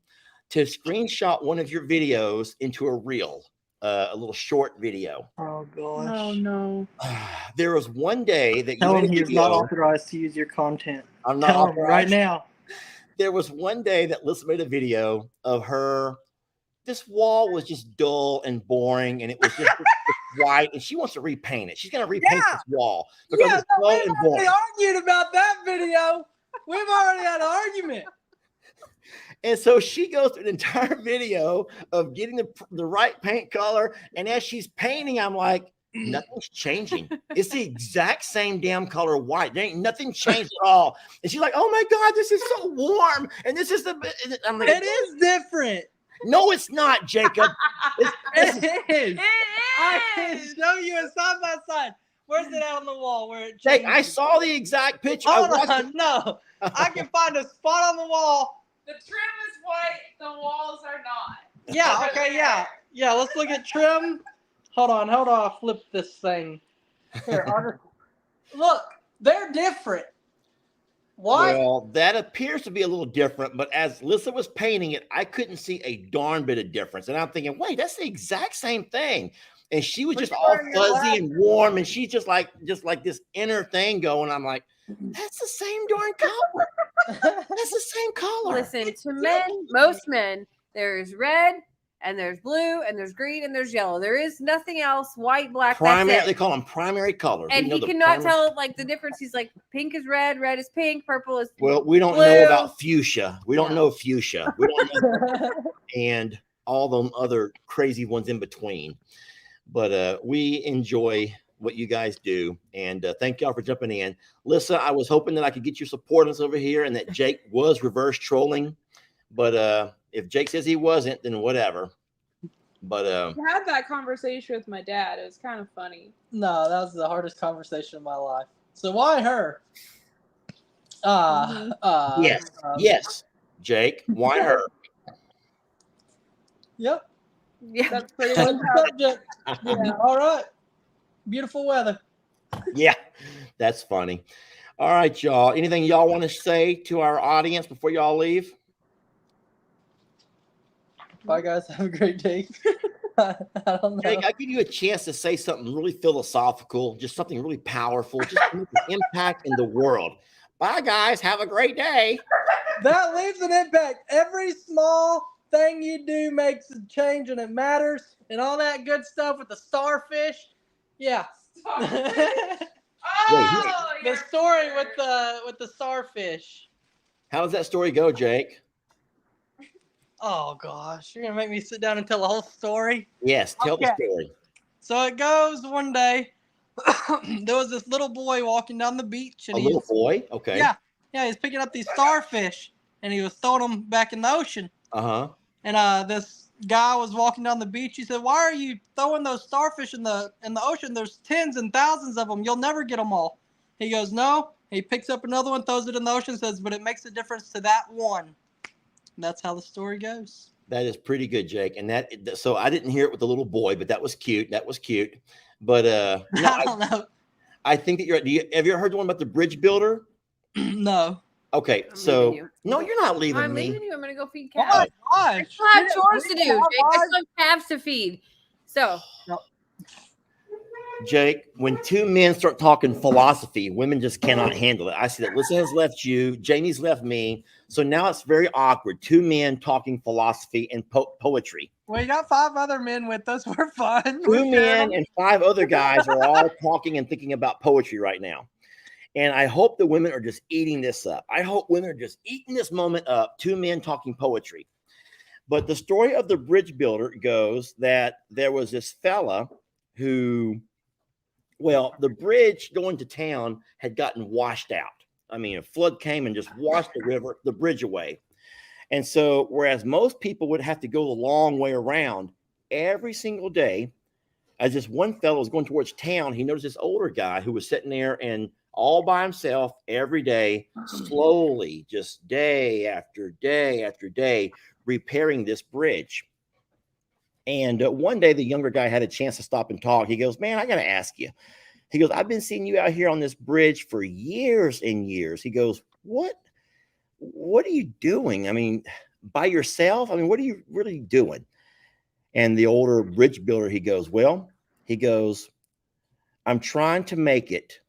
to screenshot one of your videos into a reel, a little short video. Oh gosh. Oh no. There was one day that Tell you him made a he's video. not authorized to use your content. I'm not Tell him authorized. right now. There was one day that Lissa made a video of her. This wall was just dull and boring, and it was just white, and she wants to repaint it. She's going to repaint this wall because it's dull we've and already boring. argued about that video. We've already had an argument. And so she goes through an entire video of getting the right paint color, and as she's painting, I'm like, nothing's changing. It's the exact same damn color white. There ain't nothing changed at all. And she's like, oh my God, this is so warm. And this is I'm like, It is different. no, it's not, Jacob. It is. I can show you a side by side. Where's it out on the wall where it Jake, changes? I saw the exact picture. Hold on, no. I can find a spot on the wall. The trim is white, the walls are not. Yeah, okay, yeah. Yeah, let's look at trim. Hold on, I'll flip this thing. Here, look, they're different. Why? Well, that appears to be a little different, but as Lissa was painting it, I couldn't see a darn bit of difference. And I'm thinking, wait, that's the exact same thing. And she was just all fuzzy and warm, and she's just like this inner thing going. I'm like, that's the same darn color. That's the same color. Listen, to men, most men, there's red and there's blue and there's green and there's yellow. There is nothing else. White, black. Primary, that's they it. call them primary colors. And he cannot tell like the difference. He's like, pink is red is pink, purple is Well, we don't blue. know about fuchsia. We don't No. know fuchsia. We don't know and all the other crazy ones in between. But we enjoy what you guys do, and thank y'all for jumping in. Lissa, I was hoping that I could get your support us over here and that Jake was reverse trolling, but if Jake says he wasn't, then whatever. But I had that conversation with my dad. It was kind of funny. No, that was the hardest conversation of my life. So why her? yes, Jake, why her? Yep. yeah. That's pretty much Subject. Yeah, all right. Beautiful weather. Yeah, that's funny. All right, y'all. Anything y'all want to say to our audience before y'all leave? Bye, guys. Have a great day. I don't know. Jake, I give you a chance to say something really philosophical, just something really powerful, just to make an impact in the world. Bye, guys. Have a great day. That leaves an impact. Every small thing you do makes a change and it matters and all that good stuff with the starfish. Yeah. Wait, The story with the starfish. how does that story go, Jake? Oh gosh, you're gonna make me sit down and tell the whole story. Yes, tell the Okay. story. So it goes one day. There was this little boy walking down the beach, and A little boy? Okay. yeah, he's picking up these starfish, and he was throwing them back in the ocean. Uh-huh. And this guy was walking down the beach. He said, "Why are you throwing those starfish in the ocean? There's tens and thousands of them. You'll never get them all." He goes, "No." He picks up another one, throws it in the ocean, says, "But it makes a difference to that one." And that's how the story goes. That is pretty good, Jake. And so I didn't hear it with the little boy, but that was cute. That was cute. But no, I don't know. I think that have you ever heard the one about the bridge builder? No. Okay, I'm so leaving you. no, you're not leaving I'm me. leaving you. I'm gonna go feed Oh calves. my I gosh. still have chores to do, Jake. I still have calves to feed. So Jake, when two men start talking philosophy, women just cannot handle it. I see that Lisa has left you, Jamie's left me. So now it's very awkward. Two men talking philosophy and poetry. We got 5 other men with us. We're fun. Two men and 5 other guys are all talking and thinking about poetry right now. And I hope the women are just eating this up. I hope women are just eating this moment up. Two men talking poetry. But the story of the bridge builder goes that there was this fella who, well, the bridge going to town had gotten washed out. I mean, a flood came and just washed the bridge away. And so, whereas most people would have to go the long way around every single day, as this one fellow was going towards town, he noticed this older guy who was sitting there and all by himself every day, slowly, just day after day after day, repairing this bridge. And one day, the younger guy had a chance to stop and talk. He goes, "Man, I got to ask you." He goes, "I've been seeing you out here on this bridge for years and years." He goes, What are you doing? I mean, by yourself? I mean, what are you really doing?" And the older bridge builder, he goes, "I'm trying to make it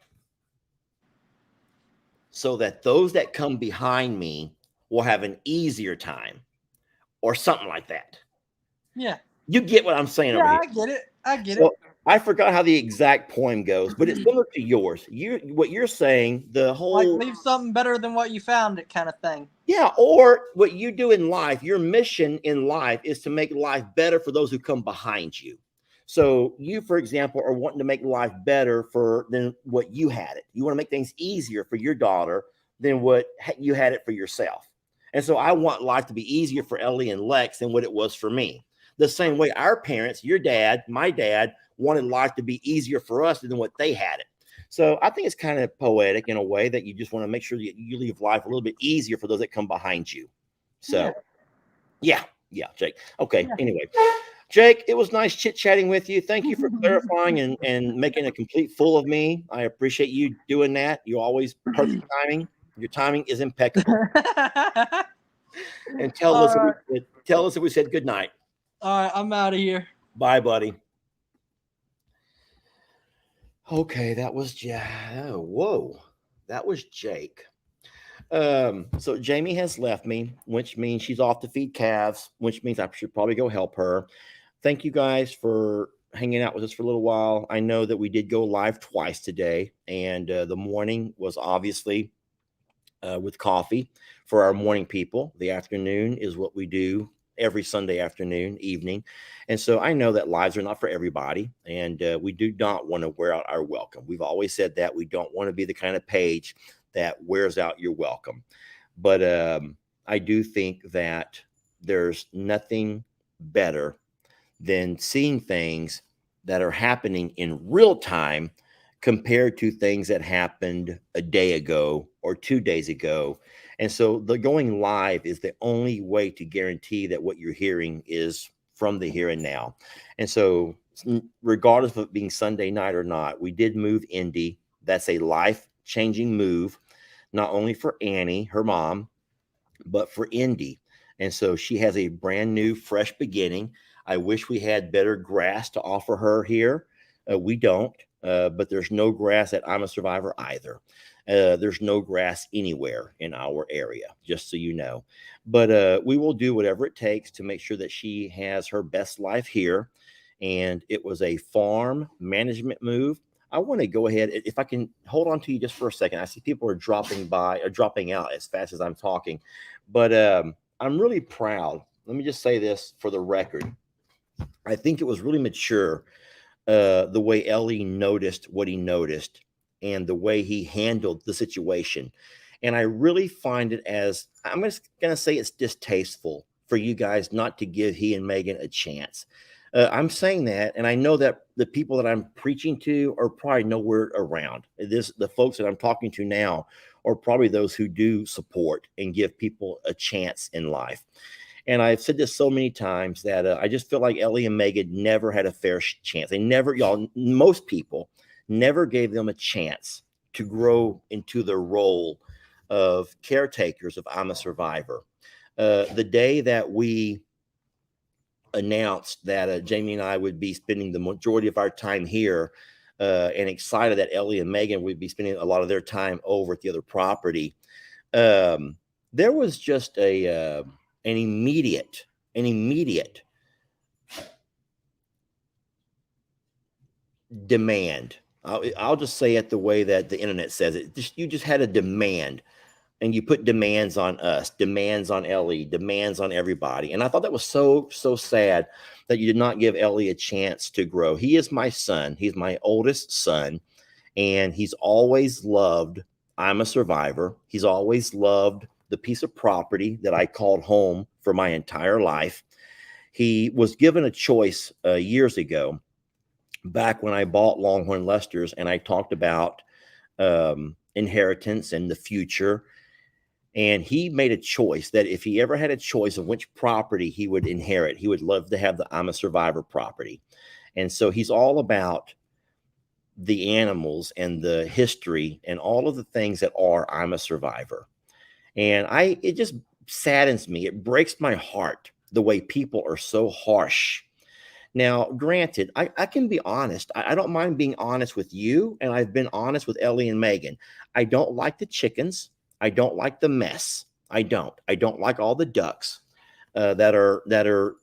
so that those that come behind me will have an easier time," or something like that. Yeah. You get what I'm saying over here. I get it. I get So, it. I forgot how the exact poem goes, but it's similar to yours. What you're saying, the Like whole leave something better than what you found it kind of thing. yeah, or what you do in life, your mission in life is to make life better for those who come behind you. So you, for example, are wanting to make life better than what you had it. You want to make things easier for your daughter than what you had it for yourself. And so I want life to be easier for Ellie and Lex than what it was for me. The same way our parents, your dad, my dad, wanted life to be easier for us than what they had it. So I think it's kind of poetic in a way that you just want to make sure that you leave life a little bit easier for those that come behind you. So yeah, Jake. Okay. Yeah. Anyway, Jake, it was nice chit-chatting with you. Thank you for clarifying and making a complete fool of me. I appreciate you doing that. You always perfect timing. Your timing is impeccable. And tell us if we said good night. All right, I'm out of here. Bye, buddy. Okay, that was whoa. That was Jake. So Jamie has left me, which means she's off to feed calves, which means I should probably go help her. Thank you guys for hanging out with us for a little while. I know that we did go live twice today, and the morning was obviously with coffee for our morning people. The afternoon is what we do every Sunday afternoon, evening. And so I know that lives are not for everybody, and we do not want to wear out our welcome. We've always said that we don't want to be the kind of page that wears out your welcome. But I do think that there's nothing better than seeing things that are happening in real time compared to things that happened a day ago or 2 days ago. And so the going live is the only way to guarantee that what you're hearing is from the here and now. And so regardless of it being Sunday night or not, we did move Indy. That's a life-changing move, not only for Annie, her mom, but for Indy. And so she has a brand new, fresh beginning. I wish we had better grass to offer her here. We don't, but there's no grass at I'm a Survivor either. There's no grass anywhere in our area, just so you know. But we will do whatever it takes to make sure that she has her best life here. And it was a farm management move. I want to go ahead, if I can hold on to you just for a second. I see people are dropping by or dropping out as fast as I'm talking, but I'm really proud. Let me just say this for the record. I think it was really mature the way Ellie noticed what he noticed and the way he handled the situation. And I really find it as, I'm just going to say it's distasteful for you guys not to give he and Megan a chance. I'm saying that, and I know that the people that I'm preaching to are probably nowhere around. The folks that I'm talking to now are probably those who do support and give people a chance in life. And I've said this so many times that I just feel like Ellie and Megan never had a fair chance. They never, most people never gave them a chance to grow into the role of caretakers of I'm a Survivor. The day that we announced that Jamie and I would be spending the majority of our time here, and excited that Ellie and Megan would be spending a lot of their time over at the other property, there was just an immediate demand. I'll just say it the way that the internet says it. You just had a demand. And you put demands on us, demands on Ellie, demands on everybody. And I thought that was so sad that you did not give Ellie a chance to grow. He is my son. He's my oldest son. And he's always loved I'm a Survivor. He's always loved the piece of property that I called home for my entire life. He was given a choice years ago, back when I bought Longhorn Lester's, and I talked about inheritance and the future. And he made a choice that if he ever had a choice of which property he would inherit, he would love to have the I'm a Survivor property. And so he's all about the animals and the history and all of the things that are I'm a Survivor. And it just saddens me. It breaks my heart the way people are so harsh. Now, granted, I can be honest. I don't mind being honest with you. And I've been honest with Ellie and Megan. I don't like the chickens. I don't like the mess. I don't like all the ducks that are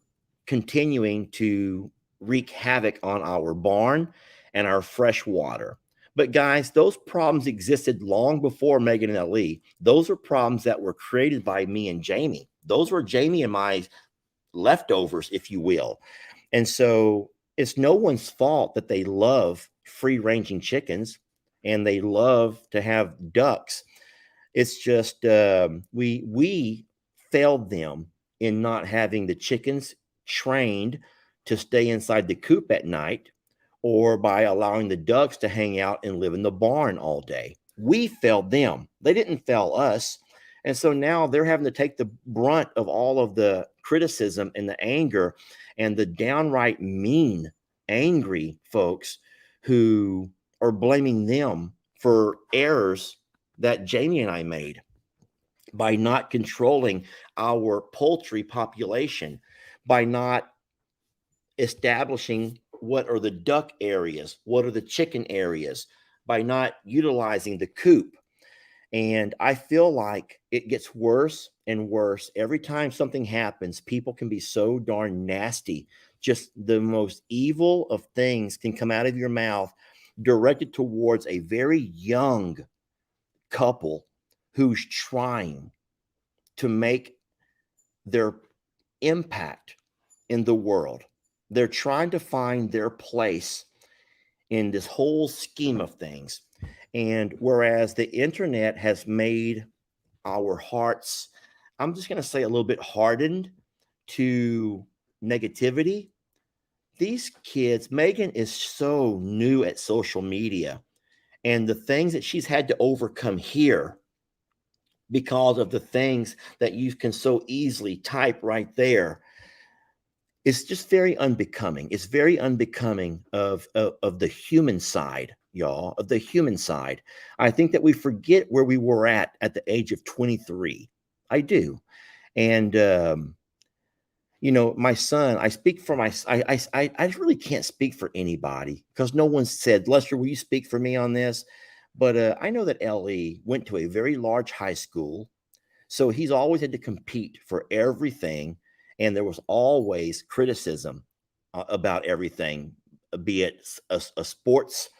continuing to wreak havoc on our barn and our fresh water. But guys, those problems existed long before Megan and Ellie. Those are problems that were created by me and Jamie. Those were Jamie and my leftovers, if you will. And so it's no one's fault that they love free-ranging chickens and they love to have ducks. It's just we failed them in not having the chickens trained to stay inside the coop at night, or by allowing the ducks to hang out and live in the barn all day. We failed them. They didn't fail us. And so now they're having to take the brunt of all of the criticism and the anger and the downright mean, angry folks who are blaming them for errors that Jamie and I made by not controlling our poultry population, by not establishing what are the duck areas, what are the chicken areas, by not utilizing the coop. And I feel like it gets worse and worse. Every time something happens, people can be so darn nasty. Just the most evil of things can come out of your mouth directed towards a very young couple who's trying to make their impact in the world. They're trying to find their place in this whole scheme of things. And whereas the internet has made our hearts, I'm just going to say, a little bit hardened to negativity, these kids, Megan is so new at social media, and the things that she's had to overcome here because of the things that you can so easily type right there. It's just very unbecoming. It's very unbecoming of the human side, y'all, of the human side. I think that we forget where we were at the age of 23. I do. And, my son, I speak for I really can't speak for anybody because no one said, Lester, will you speak for me on this? But I know that LE went to a very large high school. So he's always had to compete for everything. And there was always criticism about everything, be it a sports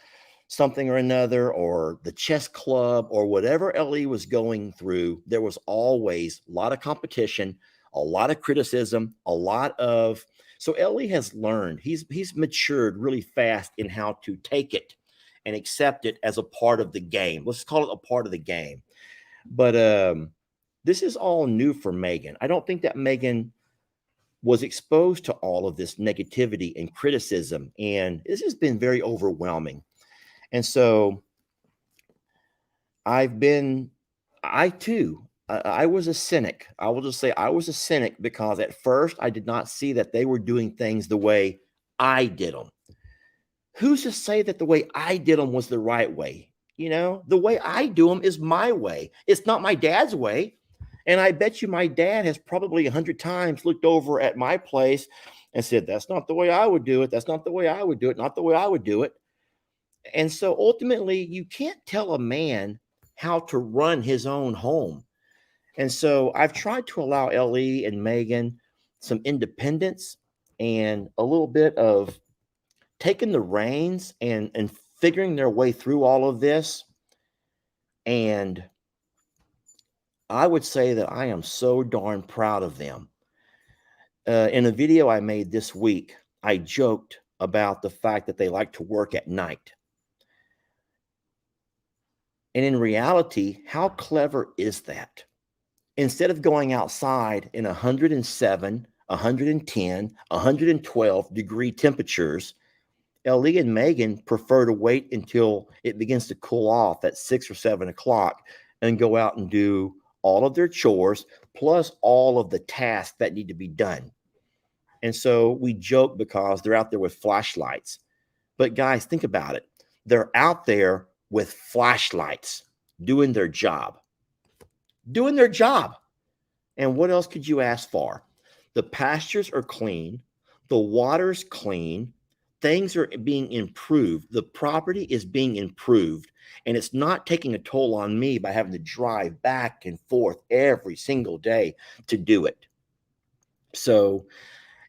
something or another, or the chess club, or whatever LE was going through. There was always a lot of competition, a lot of criticism, a lot of. So LE has learned, he's matured really fast in how to take it and accept it as a part of the game. Let's call it a part of the game. But this is all new for Megan. I don't think that Megan was exposed to all of this negativity and criticism, and this has been very overwhelming. And so I was a cynic. I will just say I was a cynic because at first I did not see that they were doing things the way I did them. Who's to say that the way I did them was the right way? The way I do them is my way. It's not my dad's way. And I bet you my dad has probably 100 times looked over at my place and said, that's not the way I would do it. That's not the way I would do it. Not the way I would do it. And so ultimately, you can't tell a man how to run his own home. And so I've tried to allow LE and Megan some independence and a little bit of taking the reins and figuring their way through all of this. And I would say that I am so darn proud of them. In a video I made this week, I joked about the fact that they like to work at night. And in reality, how clever is that? Instead of going outside in 107, 110, 112 degree temperatures, LE and Megan prefer to wait until it begins to cool off at 6 or 7 o'clock and go out and do all of their chores, plus all of the tasks that need to be done. And so we joke because they're out there with flashlights. But guys, think about it. They're out there with flashlights doing their job. Doing their job. And what else could you ask for? The pastures are clean. The water's clean. Things are being improved. The property is being improved. And it's not taking a toll on me by having to drive back and forth every single day to do it. So,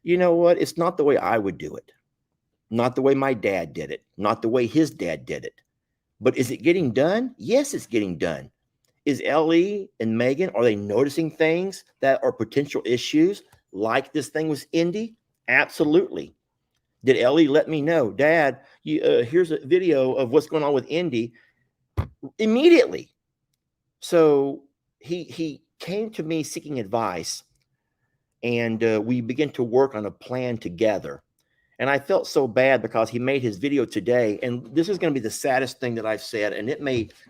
you know what? It's not the way I would do it. Not the way my dad did it. Not the way his dad did it. But is it getting done? Yes, it's getting done. Is LE and Megan, are they noticing things that are potential issues like this thing with Indy? Absolutely. Did LE let me know, Dad, here's a video of what's going on with Indy? Immediately. So he came to me seeking advice, and we began to work on a plan together. And I felt so bad because he made his video today. And this is going to be the saddest thing that I've said. And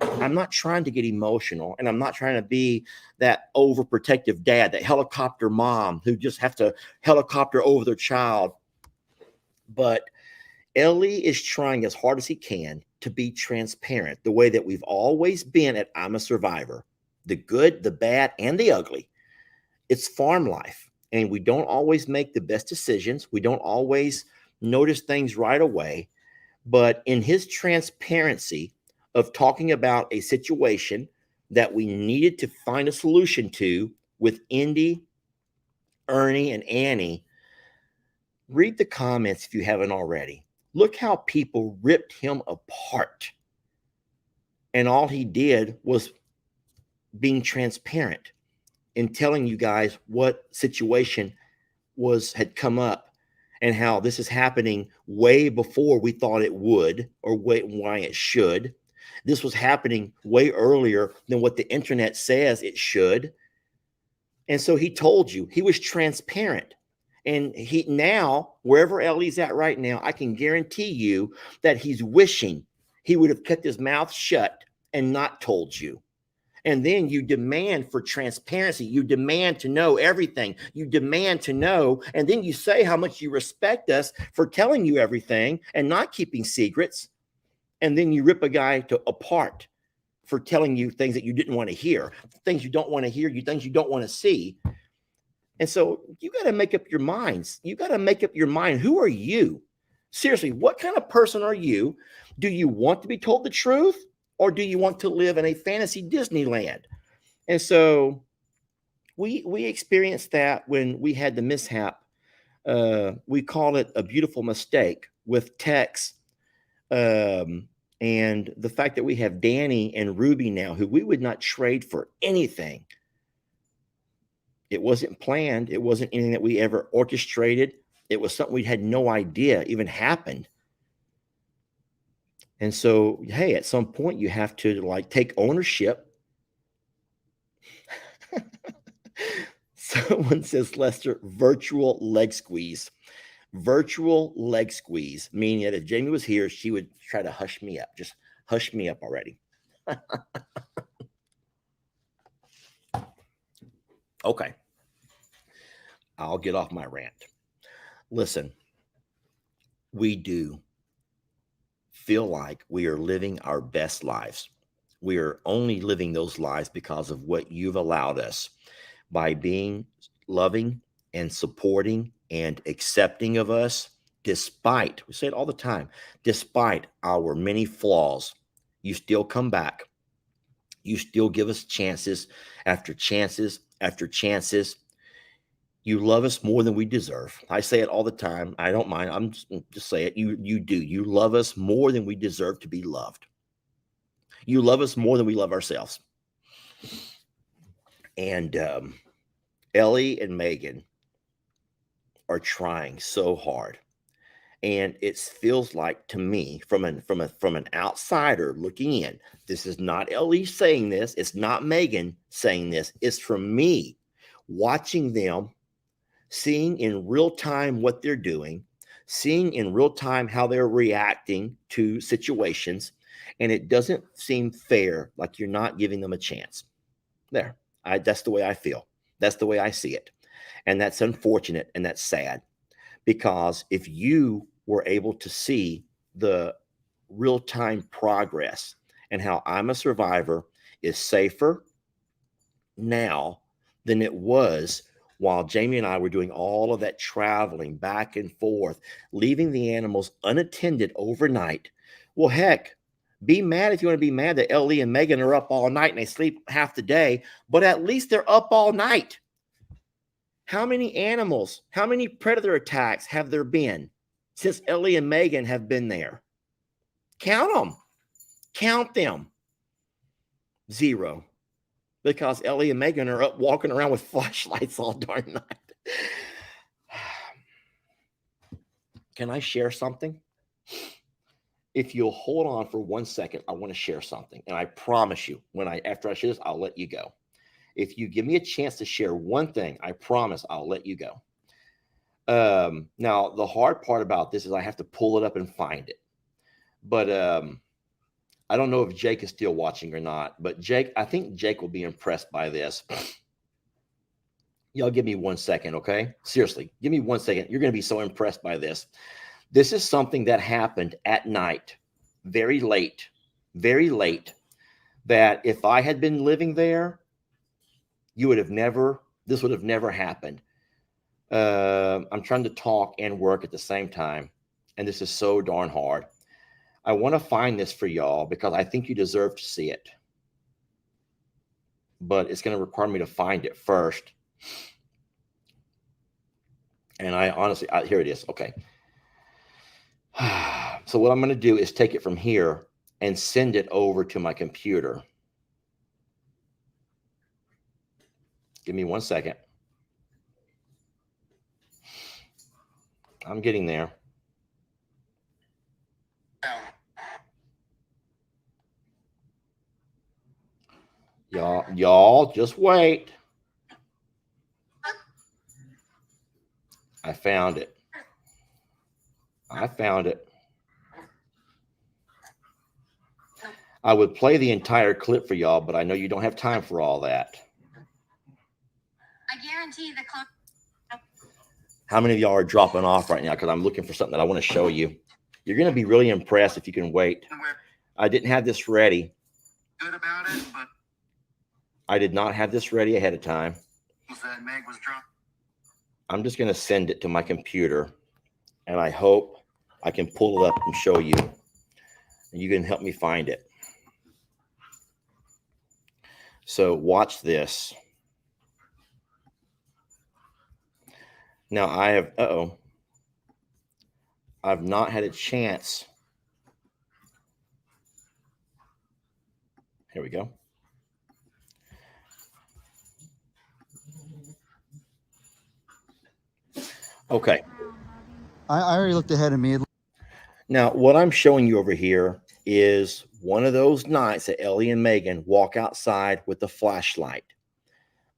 I'm not trying to get emotional, and I'm not trying to be that overprotective dad, that helicopter mom who just have to helicopter over their child. But Ellie is trying as hard as he can to be transparent, the way that we've always been at I'm a Survivor. The good, the bad, and the ugly. It's farm life. And we don't always make the best decisions. We don't always notice things right away. But in his transparency of talking about a situation that we needed to find a solution to with Indy, Ernie, and Annie, read the comments if you haven't already. Look how people ripped him apart. And all he did was being transparent in telling you guys what situation had come up and how this is happening way before we thought it would, or why it should. This was happening way earlier than what the internet says it should. And so he told you, he was transparent. And he now, wherever Ellie's at right now, I can guarantee you that he's wishing he would have kept his mouth shut and not told you. And then you demand for transparency. You demand to know everything. You demand to know. And then you say how much you respect us for telling you everything and not keeping secrets. And then you rip a guy apart for telling you things that you didn't want to hear, things you don't want to hear, things you don't want to see. And so you got to make up your minds. You got to make up your mind. Who are you? Seriously, what kind of person are you? Do you want to be told the truth? Or do you want to live in a fantasy Disneyland? And so we experienced that when we had the mishap. We call it a beautiful mistake with Tex. And the fact that we have Danny and Ruby now, who we would not trade for anything. It wasn't planned. It wasn't anything that we ever orchestrated. It was something we had no idea even happened. And so, hey, at some point you have to like take ownership. Someone says, Lester, virtual leg squeeze. Virtual leg squeeze, meaning that if Jamie was here, she would try to hush me up. Just hush me up already. Okay. I'll get off my rant. Listen, we do feel like we are living our best lives. We are only living those lives because of what you've allowed us by being loving and supporting and accepting of us, despite, we say it all the time, despite our many flaws. You still come back. You still give us chances after chances after chances. You love us more than we deserve. I say it all the time. I don't mind. I'm just say it. You do. You love us more than we deserve to be loved. You love us more than we love ourselves. And Ellie and Megan are trying so hard. And it feels like to me, from an outsider looking in, this is not Ellie saying this. It's not Megan saying this. It's from me watching them, seeing in real time what they're doing, seeing in real time how they're reacting to situations. And it doesn't seem fair, like you're not giving them a chance. That's the way I feel. That's the way I see it. And that's unfortunate and that's sad. Because if you were able to see the real-time progress and how I'm a Survivor is safer now than it was while Jamie and I were doing all of that traveling back and forth, leaving the animals unattended overnight. Well, heck, be mad if you want to be mad that Ellie and Megan are up all night and they sleep half the day, but at least they're up all night. How many animals, how many predator attacks have there been since Ellie and Megan have been there? Count them. Count them. 0. Because Ellie and Megan are up walking around with flashlights all darn night. Can I share something? If you'll hold on for 1 second, I want to share something. And I promise you, after I share this, I'll let you go. If you give me a chance to share one thing, I promise I'll let you go. Now, the hard part about this is I have to pull it up and find it. But I don't know if Jake is still watching or not. But I think Jake will be impressed by this. Y'all give me 1 second, okay? Seriously, give me 1 second. You're going to be so impressed by this. This is something that happened at night, very late, that if I had been living there, this would have never happened. I'm trying to talk and work at the same time, and this is so darn hard. I want to find this for y'all because I think you deserve to see it. But it's going to require me to find it first. And I honestly, here it is. Okay. So what I'm going to do is take it from here and send it over to my computer. Give me 1 second. I'm getting there. Y'all just wait. I found it. I would play the entire clip for y'all, but I know you don't have time for all that. I guarantee the clock. How many of y'all are dropping off right now? Because I'm looking for something that I want to show you. You're going to be really impressed if you can wait. I didn't have this ready. Good about it, but I did not have this ready ahead of time. that Meg was drunk. I'm just going to send it to my computer, and I hope I can pull it up and show you. And you can help me find it. So watch this. Now I have, I've not had a chance. Here we go. Okay. I already looked ahead of me. Now, what I'm showing you over here is one of those nights that Ellie and Megan walk outside with the flashlight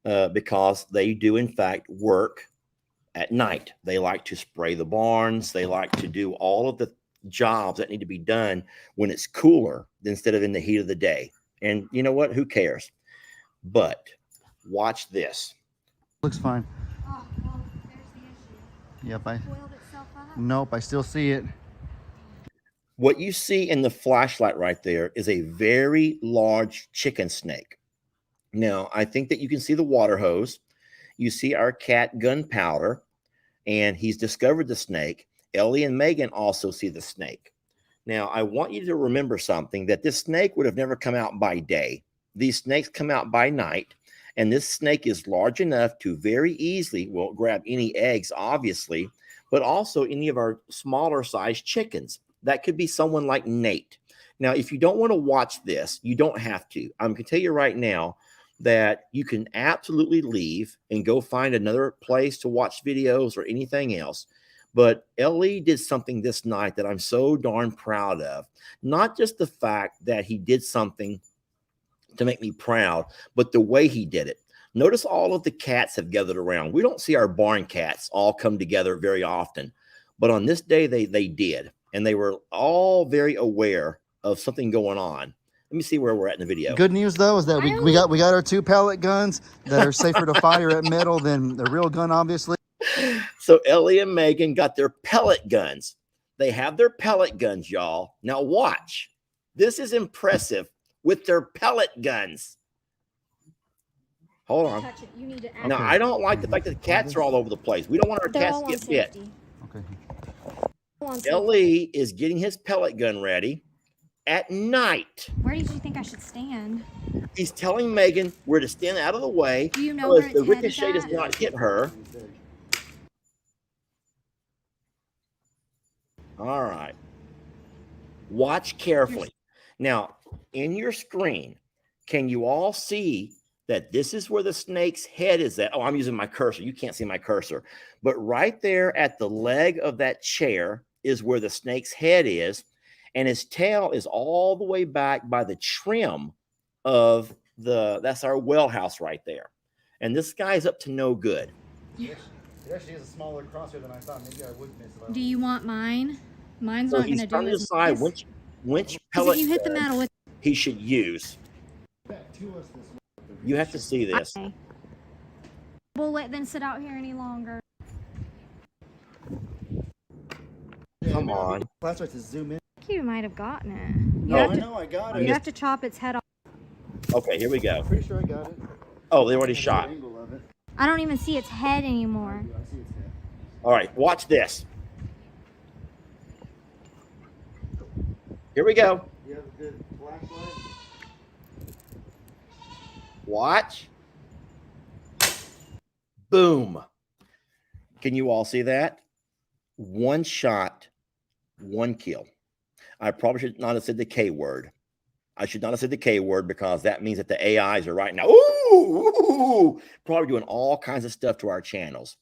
because they do, in fact, work at night. They like to spray the barns. They like to do all of the jobs that need to be done when it's cooler instead of in the heat of the day. And you know what? Who cares? But watch this. Looks fine. Oh, well, there's the issue. Yep, Boiled itself up. nope, I still see it. What you see in the flashlight right there is a very large chicken snake. Now, I think that you can see the water hose. You see our cat Gunpowder, and he's discovered the snake. Ellie and Megan also see the snake. Now, I want you to remember something, that this snake would have never come out by day. These snakes come out by night, and this snake is large enough to very easily, well, grab any eggs, obviously, but also any of our smaller sized chickens. That could be someone like Nate. Now, if you don't want to watch this, you don't have to. I'm going to tell you right now that you can absolutely leave and go find another place to watch videos or anything else. But Ellie did something this night that I'm so darn proud of. Not just the fact that he did something to make me proud, but the way he did it. Notice all of the cats have gathered around. We don't see our barn cats all come together very often, but on this day they did, and they were all very aware of something going on. Let me see where we're at in the video. Good news though is that we got our 2 pellet guns that are safer to fire at metal than the real gun, obviously. So Ellie and Megan got their pellet guns. They have their pellet guns, y'all. Now watch. This is impressive with their pellet guns. Hold on. Touch it. You need to Now, I don't like the fact that the cats are all over the place. We don't want our They're cats all to on get bit. safety. Okay. All on safety. Ellie is getting his pellet gun ready at night. Where did you think I should stand? He's telling Megan where to stand out of the way Do you know so where as its the head is ricochet does at? not hit her. All right. Watch carefully. Now, in your screen, can you all see that this is where the snake's head is at? Oh, I'm using my cursor. You can't see my cursor. But right there at the leg of that chair is where the snake's head is. And his tail is all the way back by the trim of that's our well house right there. And this guy's up to no good. It actually is a smaller crosshair than I thought. Maybe I would miss it. Do you want mine? Mine's So not going he's to trying do to as decide much. which Because pellet if you hit the gun metal with he should use. You have to see this. Okay. We'll let them sit out here any longer. Come on. Flashlight to zoom in. I think you might have gotten it. No, I know I got You it. have to chop its head off. Okay, here we go. Pretty sure I got it. Oh, they already shot. Angle of it. I don't even see its head anymore. I see its head. All right, watch this. Here we go. You have a good flashlight? Watch. Boom. Can you all see that? One shot, one kill. I probably should not have said the K word. I should not have said the K word because that means that the AIs are right now, ooh, probably doing all kinds of stuff to our channels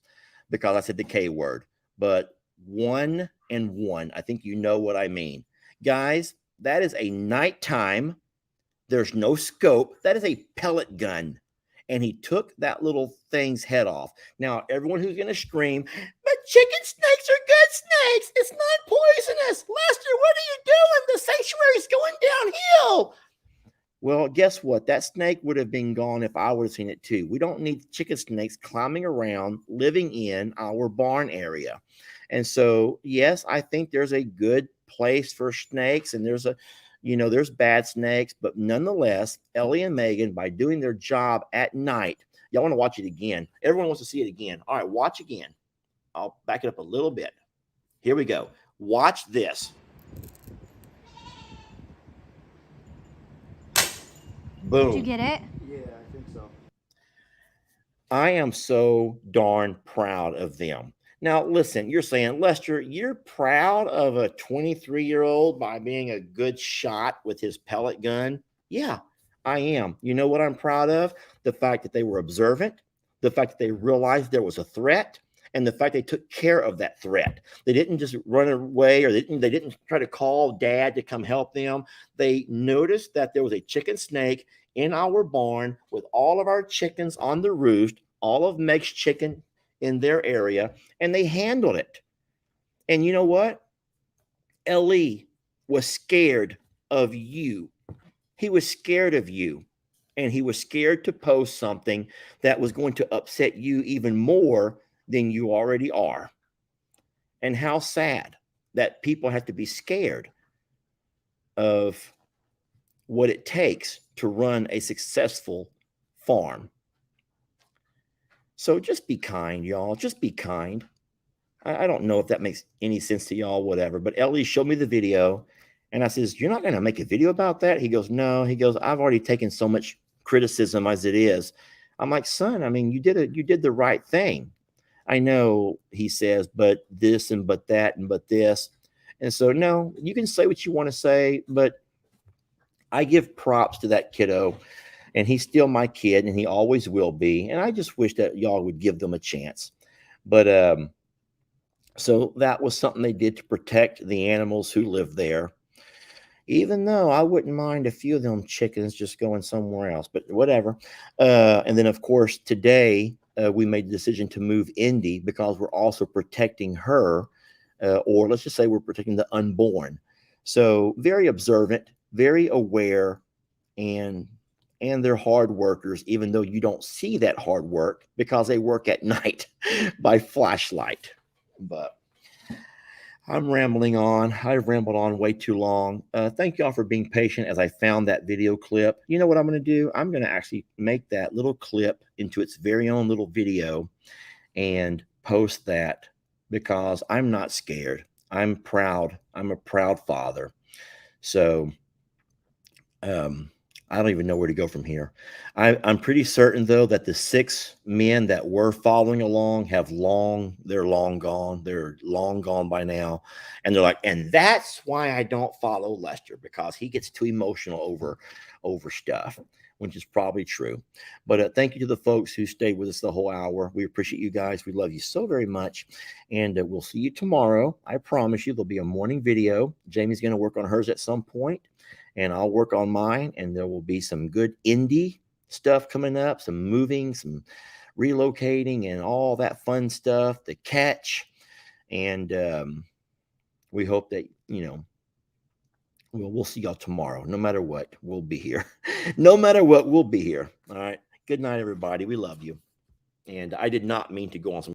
because I said the K word. But 1 and 1, I think you know what I mean. Guys, that is a nighttime. There's no scope. That is a pellet gun. And he took that little thing's head off. Now, everyone who's going to scream, but chicken snakes are good snakes. It's not poisonous. Lester, what are you doing? The sanctuary's going downhill. Well, guess what? That snake would have been gone if I would have seen it too. We don't need chicken snakes climbing around, living in our barn area. And so, yes, I think there's a good place for snakes, and there's bad snakes, but nonetheless, Ellie and Megan, by doing their job at night, y'all want to watch it again. Everyone wants to see it again. All right, watch again. I'll back it up a little bit. Here we go. Watch this. Boom. Did you get it? Yeah, I think so. I am so darn proud of them. Now, listen, you're saying, Lester, you're proud of a 23-year-old by being a good shot with his pellet gun? Yeah, I am. You know what I'm proud of? The fact that they were observant, the fact that they realized there was a threat, and the fact they took care of that threat. They didn't just run away, or they didn't try to call dad to come help them. They noticed that there was a chicken snake in our barn with all of our chickens on the roost, all of Meg's chicken in their area, and they handled it. And you know what? Ellie was scared of you. He was scared of you. And he was scared to post something that was going to upset you even more than you already are. And how sad that people have to be scared of what it takes to run a successful farm. So just be kind, y'all. Just be kind. I don't know if that makes any sense to y'all, whatever. But Ellie showed me the video, and I says, "You're not going to make a video about that?" He goes, "No." He goes, "I've already taken so much criticism as it is." I'm like, "Son, I mean, you did the right thing." I know, he says, but this and but that and but this. And so, no, you can say what you want to say, but I give props to that kiddo, and he's still my kid, and he always will be. And I just wish that y'all would give them a chance. But so that was something they did to protect the animals who live there. Even though I wouldn't mind a few of them chickens just going somewhere else, but whatever. And then, of course, today we made the decision to move Indy because we're also protecting her, or let's just say we're protecting the unborn. So very observant, very aware, and they're hard workers, even though you don't see that hard work because they work at night by flashlight. But I'm rambling on. I've rambled on way too long. Thank y'all for being patient as I found that video clip. You know what I'm going to do? I'm going to actually make that little clip into its very own little video and post that because I'm not scared. I'm proud. I'm a proud father. So, I don't even know where to go from here. I'm pretty certain, though, that the 6 men that were following along they're long gone. They're long gone by now. And they're like, and that's why I don't follow Lester, because he gets too emotional over stuff, which is probably true. But thank you to the folks who stayed with us the whole hour. We appreciate you guys. We love you so very much. And we'll see you tomorrow. I promise you there'll be a morning video. Jamie's going to work on hers at some point, and I'll work on mine, and there will be some good Indy stuff coming up, some moving, some relocating, and all that fun stuff to catch. And we hope that, we'll see y'all tomorrow. No matter what, we'll be here. No matter what, we'll be here. All right. Good night, everybody. We love you. And I did not mean to go on some